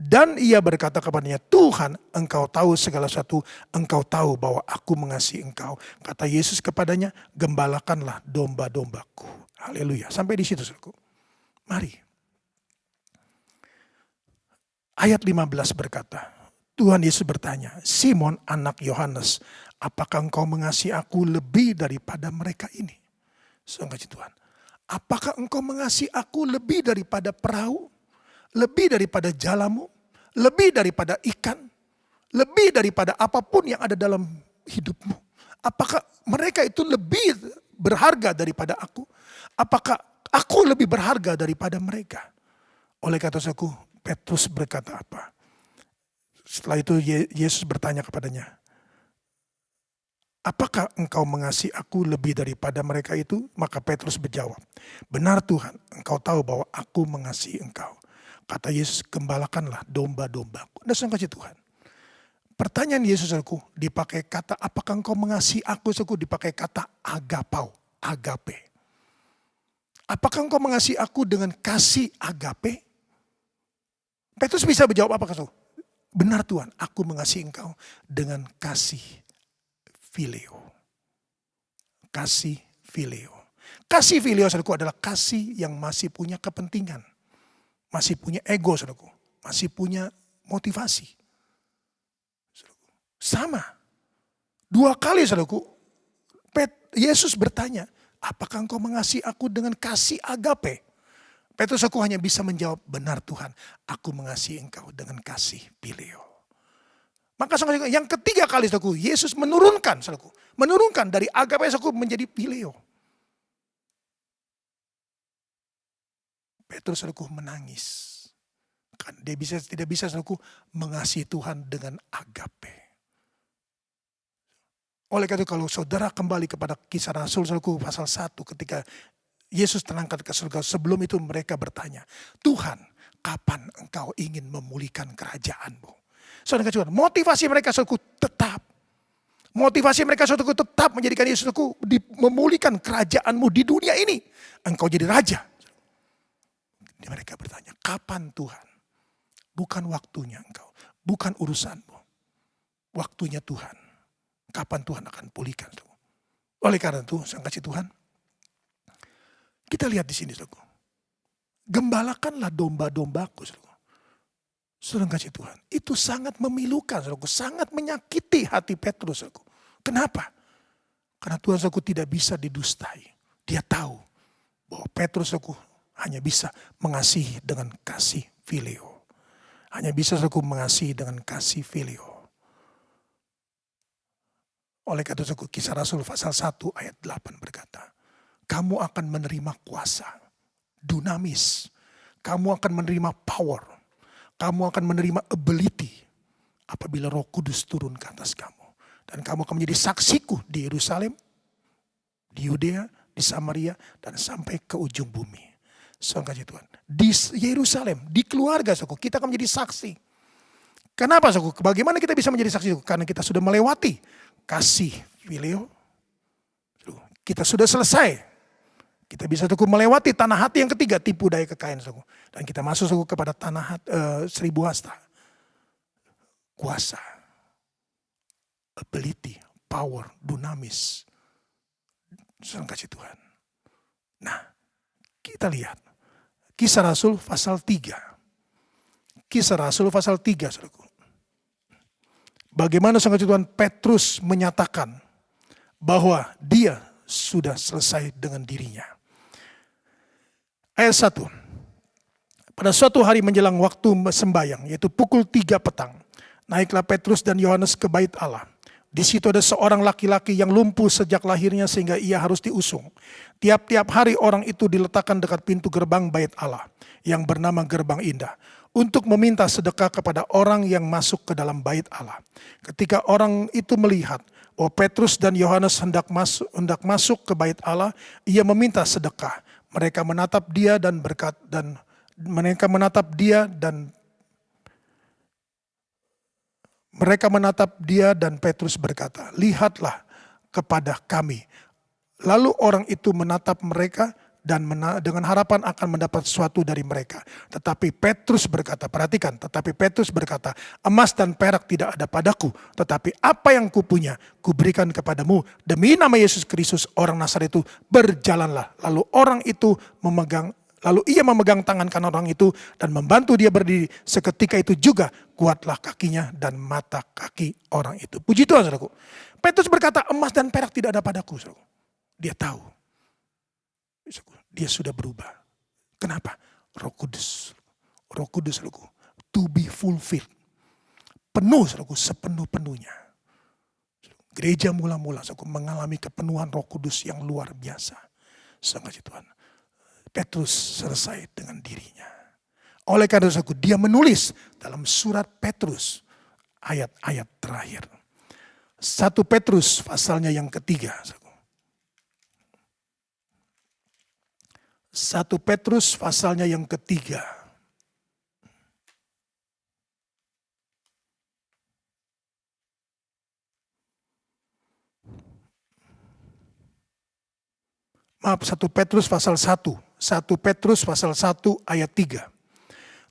Dan ia berkata kepadanya, "Tuhan, engkau tahu segala sesuatu, engkau tahu bahwa aku mengasihi engkau." Kata Yesus kepadanya, "Gembalakanlah domba-dombaku." Haleluya. Sampai di situ, saudaraku. Mari. Ayat 15 berkata, Tuhan Yesus bertanya, "Simon anak Yohanes, apakah engkau mengasihi aku lebih daripada mereka ini?" Saudara Tuhan, apakah engkau mengasihi aku lebih daripada perahu? Lebih daripada jalamu, lebih daripada ikan, lebih daripada apapun yang ada dalam hidupmu. Apakah mereka itu lebih berharga daripada aku? Apakah aku lebih berharga daripada mereka? Oleh kata aku, Petrus berkata apa? Setelah itu Yesus bertanya kepadanya, "Apakah engkau mengasihi aku lebih daripada mereka itu?" Maka Petrus menjawab, "Benar Tuhan, engkau tahu bahwa aku mengasihi engkau." Kata Yesus, "Gembalakanlah domba-dombaku." Nah, saudara kasih Tuhan. Pertanyaan Yesus aku dipakai kata, apakah engkau mengasihi aku? Aku dipakai kata agapau, agape. Apakah engkau mengasihi aku dengan kasih agape? Petrus bisa menjawab apa? Benar Tuhan, aku mengasihi engkau dengan kasih phileo. Kasih phileo. Kasih phileo, saudaraku, adalah kasih yang masih punya kepentingan. Masih punya ego, saudaraku. Masih punya motivasi. Saudaraku. Sama. 2 kali, saudaraku, Yesus bertanya, apakah engkau mengasihi aku dengan kasih agape? Petrus aku hanya bisa menjawab, benar Tuhan, aku mengasihi engkau dengan kasih phileo. Maka saudaraku, yang ketiga kali, saudaraku, Yesus menurunkan, saudaraku, menurunkan dari agape, saudaraku, menjadi phileo. Petrus saudaraku menangis. Kan dia tidak bisa saudaraku mengasihi Tuhan dengan agape. Oleh karena itu kalau saudara kembali kepada Kisah Rasul saudaraku pasal 1 ketika Yesus terangkat ke surga, sebelum itu mereka bertanya, "Tuhan, kapan engkau ingin memulihkan kerajaanmu?" Saudara kasih Tuhan, motivasi mereka saudaraku tetap. Motivasi mereka saudaraku tetap menjadikan Yesus saudaraku memulihkan kerajaanmu di dunia ini. Engkau jadi raja. Mereka bertanya, kapan Tuhan? Bukan waktunya engkau, bukan urusanmu. Waktunya Tuhan. Kapan Tuhan akan pulihkan? Oleh karena itu, saya kasih Tuhan, kita lihat di sini, saudaraku. Gembalakanlah domba-dombaku, saudaraku. Saudara kasih Tuhan, itu sangat memilukan, saudaraku, sangat menyakiti hati Petrus, saudaraku. Kenapa? Karena Tuhan, saudaraku, tidak bisa didustai. Dia tahu bahwa Petrus, saudaraku, hanya bisa mengasihi dengan kasih phileo. Hanya bisa saudaraku mengasihi dengan kasih phileo. Oleh karena itu Kisah Rasul pasal 1 ayat 8 berkata, kamu akan menerima kuasa, dunamis. Kamu akan menerima power. Kamu akan menerima ability apabila Roh Kudus turun ke atas kamu. Dan kamu akan menjadi saksiku di Yerusalem, di Yudea, di Samaria, dan sampai ke ujung bumi. Saudara kasih Tuhan, di Yerusalem, di keluarga saudara, kita akan menjadi saksi. Kenapa saudara? Bagaimana kita bisa menjadi saksi? Karena kita sudah melewati kasih phileo. Kita sudah selesai Kita bisa saudaraku melewati tanah hati yang ketiga, tipu daya kekayaan saudaraku. Dan kita masuk saudaraku kepada tanah hati, seribu hasta. Kuasa, ability, power, dunamis. Saudara kasih Tuhan. Nah, kita lihat Kisah Rasul pasal 3. Kisah Rasul pasal 3, saudaraku. Bagaimana saudara Tuhan Petrus menyatakan bahwa dia sudah selesai dengan dirinya. Ayat 1. Pada suatu hari menjelang waktu sembahyang, yaitu pukul 3 petang, naiklah Petrus dan Yohanes ke bait Allah. Di situ ada seorang laki-laki yang lumpuh sejak lahirnya sehingga ia harus diusung. Tiap-tiap hari orang itu diletakkan dekat pintu gerbang bait Allah yang bernama Gerbang Indah untuk meminta sedekah kepada orang yang masuk ke dalam bait Allah. Ketika orang itu melihat bahwa Petrus dan Yohanes hendak masuk ke bait Allah, ia meminta sedekah. Mereka menatap dia dan Petrus berkata, "Lihatlah kepada kami." Lalu orang itu menatap mereka dan dengan harapan akan mendapat sesuatu dari mereka. Tetapi Petrus berkata, perhatikan, tetapi Petrus berkata, "Emas dan perak tidak ada padaku, tetapi apa yang kupunya, kuberikan kepadamu. Demi nama Yesus Kristus, orang Nazaret itu, berjalanlah." Lalu ia memegang tangan kanan orang itu dan membantu dia berdiri. Seketika itu juga kuatlah kakinya dan mata kaki orang itu. Puji Tuhan, saudaraku. Petrus berkata, emas dan perak tidak ada padaku, saudaraku. Dia tahu. Dia sudah berubah. Kenapa? Roh Kudus. Roh Kudus, saudaraku. To be fulfilled. Penuh, saudaraku, sepenuh-penuhnya. Gereja mula-mula, saudaraku, mengalami kepenuhan Roh Kudus yang luar biasa. Sangat Tuhan. Petrus selesai dengan dirinya. Oleh karena itu dia menulis dalam surat Petrus ayat-ayat terakhir. 1 Petrus pasalnya yang ketiga. 1 Petrus pasalnya yang ketiga. Maaf, 1 Petrus pasal 1. 1 Petrus pasal 1 ayat 3.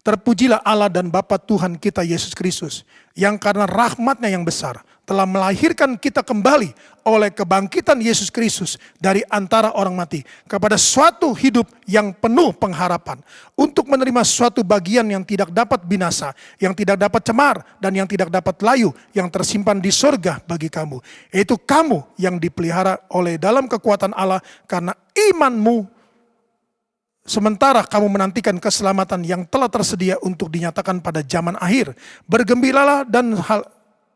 Terpujilah Allah dan Bapa Tuhan kita Yesus Kristus, yang karena rahmatnya yang besar telah melahirkan kita kembali oleh kebangkitan Yesus Kristus dari antara orang mati kepada suatu hidup yang penuh pengharapan, untuk menerima suatu bagian yang tidak dapat binasa, yang tidak dapat cemar, dan yang tidak dapat layu, yang tersimpan di surga bagi kamu. Yaitu kamu yang dipelihara oleh dalam kekuatan Allah karena imanmu, sementara kamu menantikan keselamatan yang telah tersedia untuk dinyatakan pada zaman akhir. Bergembiralah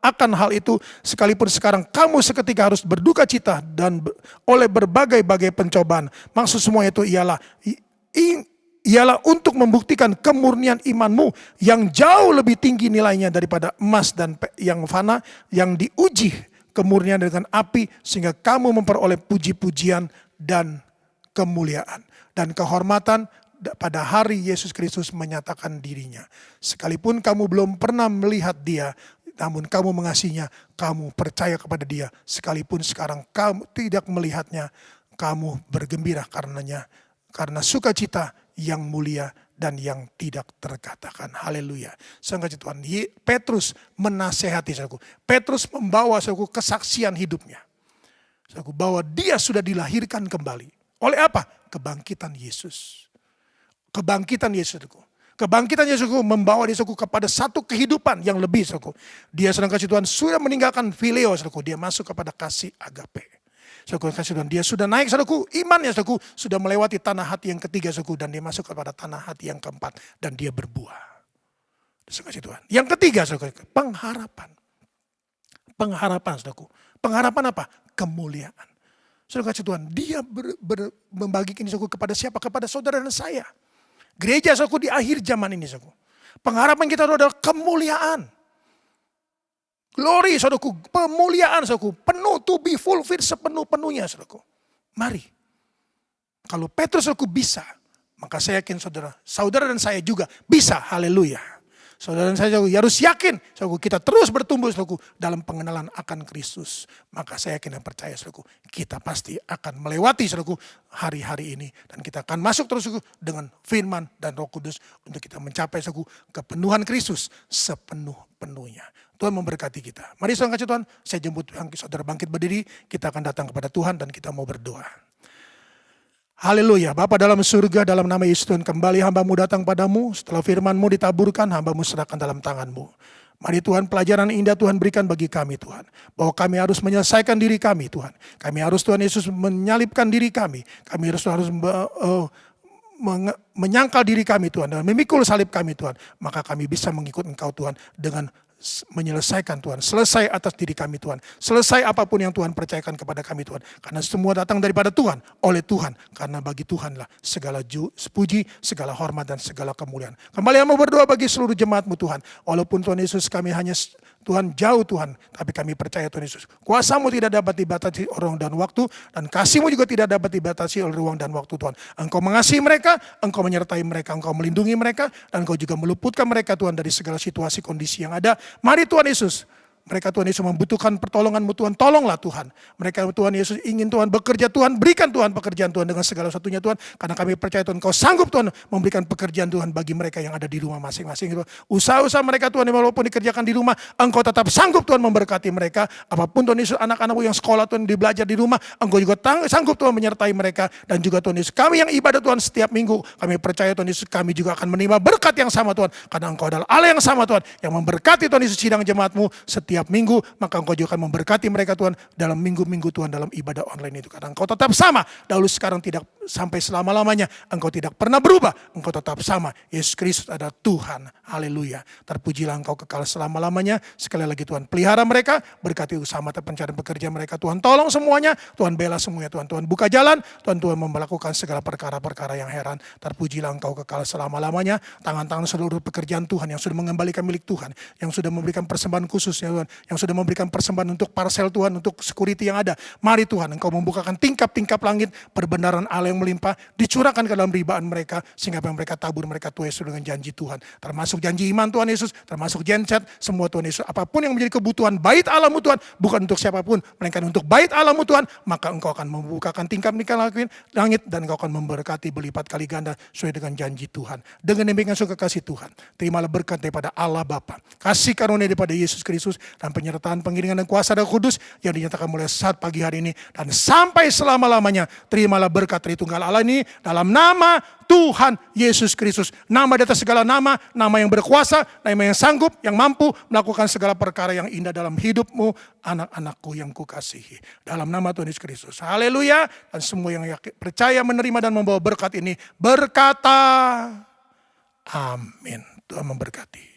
akan hal itu, sekalipun sekarang kamu seketika harus berduka cita dan oleh berbagai-bagai pencobaan. Maksud semua itu ialah untuk membuktikan kemurnian imanmu yang jauh lebih tinggi nilainya daripada emas dan yang fana, yang diuji kemurnian dengan api, sehingga kamu memperoleh puji-pujian dan kemuliaan dan kehormatan pada hari Yesus Kristus menyatakan dirinya. Sekalipun kamu belum pernah melihat dia, namun kamu mengasihinya, kamu percaya kepada dia. Sekalipun sekarang kamu tidak melihatnya, kamu bergembira karenanya, karena sukacita yang mulia dan yang tidak terkatakan. Haleluya. Sangka Tuhan. Petrus menasehati, saudaraku. Petrus membawa, saudaraku, kesaksian hidupnya, saudaraku, bahwa dia sudah dilahirkan kembali. Oleh apa? Kebangkitan Yesus. Kebangkitan Yesus, saudaraku. Kebangkitan Yesus membawa dia, saudaraku, kepada satu kehidupan yang lebih, saudaraku. Dia sedang kasih Tuhan sudah meninggalkan phileo, saudaraku. Dia masuk kepada kasih agape. Saudaraku, kasih Tuhan, dia sudah naik, saudaraku, imannya, saudaraku, sudah melewati tanah hati yang ketiga, saudaraku, dan dia masuk kepada tanah hati yang keempat, dan dia berbuah. Saudaraku, kasih Tuhan. Yang ketiga, saudaraku, pengharapan. Pengharapan, saudaraku. Pengharapan apa? Kemuliaan. Saudara kasih Tuhan, dia membagikan, saudaraku, kepada siapa? Kepada saudara dan saya. Gereja, saudaraku, di akhir zaman ini, saudaraku. Pengharapan kita adalah kemuliaan. Glory, saudaraku, pemuliaan, saudaraku, penuh, to be fulfilled sepenuh-penuhnya, saudaraku. Mari. Kalau Petrus, saudaraku, bisa, maka saya yakin saudara dan saya juga bisa. Haleluya. Saudara dan saya harus yakin, saudaraku, kita terus bertumbuh, saudaraku, dalam pengenalan akan Kristus. Maka saya yakin dan percaya, saudaraku, kita pasti akan melewati, saudaraku, hari-hari ini. Dan kita akan masuk terus, saudaraku, dengan firman dan Roh Kudus untuk kita mencapai, saudaraku, kepenuhan Kristus sepenuh-penuhnya. Tuhan memberkati kita. Mari saudara kasih Tuhan, saya jemput saudara bangkit berdiri, kita akan datang kepada Tuhan dan kita mau berdoa. Haleluya. Bapa dalam surga, dalam nama Yesus Tuhan, kembali hamba-Mu datang padamu. Setelah firman-Mu ditaburkan, hamba-Mu serahkan dalam tangan-Mu. Mari Tuhan, pelajaran indah Tuhan berikan bagi kami Tuhan. Bahwa kami harus menyelesaikan diri kami Tuhan. Kami harus Tuhan Yesus menyalibkan diri kami. Kami harus menyangkal diri kami Tuhan. Dan memikul salib kami Tuhan. Maka kami bisa mengikut Engkau Tuhan dengan menyelesaikan Tuhan, selesai atas diri kami Tuhan, selesai apapun yang Tuhan percayakan kepada kami Tuhan, karena semua datang daripada Tuhan, oleh Tuhan, karena bagi Tuhanlah segala puji, segala hormat dan segala kemuliaan. Kembali mau berdoa bagi seluruh jemaat-Mu Tuhan, walaupun Tuhan Yesus kami hanya Tuhan jauh Tuhan, tapi kami percaya Tuhan Yesus, kuasa-Mu tidak dapat dibatasi ruang dan waktu, dan kasih-Mu juga tidak dapat dibatasi oleh ruang dan waktu Tuhan. Engkau mengasihi mereka, Engkau menyertai mereka, Engkau melindungi mereka, dan Engkau juga meluputkan mereka Tuhan dari segala situasi kondisi yang ada. Mari Tuhan Yesus, mereka Tuhan Yesus membutuhkan pertolongan-Mu Tuhan, tolonglah Tuhan. Mereka Tuhan Yesus ingin Tuhan bekerja Tuhan, berikan Tuhan pekerjaan Tuhan dengan segala satunya Tuhan. Karena kami percaya Tuhan, Kau sanggup Tuhan memberikan pekerjaan Tuhan bagi mereka yang ada di rumah masing-masing. Usaha-usaha mereka Tuhan, walaupun dikerjakan di rumah, Engkau tetap sanggup Tuhan memberkati mereka. Apapun Tuhan Yesus, anak-anak-Mu yang sekolah Tuhan, belajar di rumah, Engkau juga sanggup Tuhan menyertai mereka. Dan juga Tuhan Yesus, kami yang ibadah Tuhan setiap minggu, kami percaya Tuhan Yesus, kami juga akan menerima berkat yang sama Tuhan. Karena Engkau adalah Allah yang sama Tuhan, yang memberkati Tuhan Yesus sidang jemaat-Mu setiap minggu. Maka Engkau juga akan memberkati mereka Tuhan dalam minggu-minggu Tuhan dalam ibadah online itu. Karena Engkau tetap sama, dahulu sekarang tidak sampai selama-lamanya. Engkau tidak pernah berubah, Engkau tetap sama. Yesus Kristus adalah Tuhan. Haleluya. Terpujilah Engkau kekal selama-lamanya. Sekali lagi Tuhan, pelihara mereka, berkati usaha mata pencarian pekerjaan mereka Tuhan. Tolong semuanya, Tuhan bela semuanya Tuhan. Tuhan buka jalan, Tuhan melakukan segala perkara-perkara yang heran. Terpujilah Engkau kekal selama-lamanya. Tangan-tangan seluruh pekerjaan Tuhan yang sudah mengembalikan milik Tuhan, yang sudah memberikan persembahan khusus ya Tuhan, yang sudah memberikan persembahan untuk parcel Tuhan, untuk security yang ada. Mari Tuhan, Engkau membukakan tingkap-tingkap langit, perbenaran Allah yang melimpah, dicurahkan ke dalam ribaan mereka, sehingga apa yang mereka tabur, mereka tuai dengan janji Tuhan. Termasuk janji iman Tuhan Yesus, termasuk genset, semua Tuhan Yesus. Apapun yang menjadi kebutuhan bait Allah-Mu Tuhan, bukan untuk siapapun, melainkan untuk bait Allah-Mu Tuhan, maka Engkau akan membukakan tingkap-tingkap langit, dan Engkau akan memberkati berlipat kali ganda, sesuai dengan janji Tuhan. Dengan demikian suka kasih Tuhan, terimalah berkat daripada Allah Bapa, kasih karunia daripada Yesus Kristus, dan penyertaan pengiringan dan kuasa Roh Kudus yang dinyatakan mulai saat pagi hari ini dan sampai selama-lamanya. Terimalah berkat Tritunggal Allah ini dalam nama Tuhan Yesus Kristus. Nama di atas segala nama, nama yang berkuasa, nama yang sanggup, yang mampu melakukan segala perkara yang indah dalam hidupmu, anak-anakku yang kukasihi. Dalam nama Tuhan Yesus Kristus. Haleluya. Dan semua yang percaya, menerima dan membawa berkat ini berkata amin. Tuhan memberkati.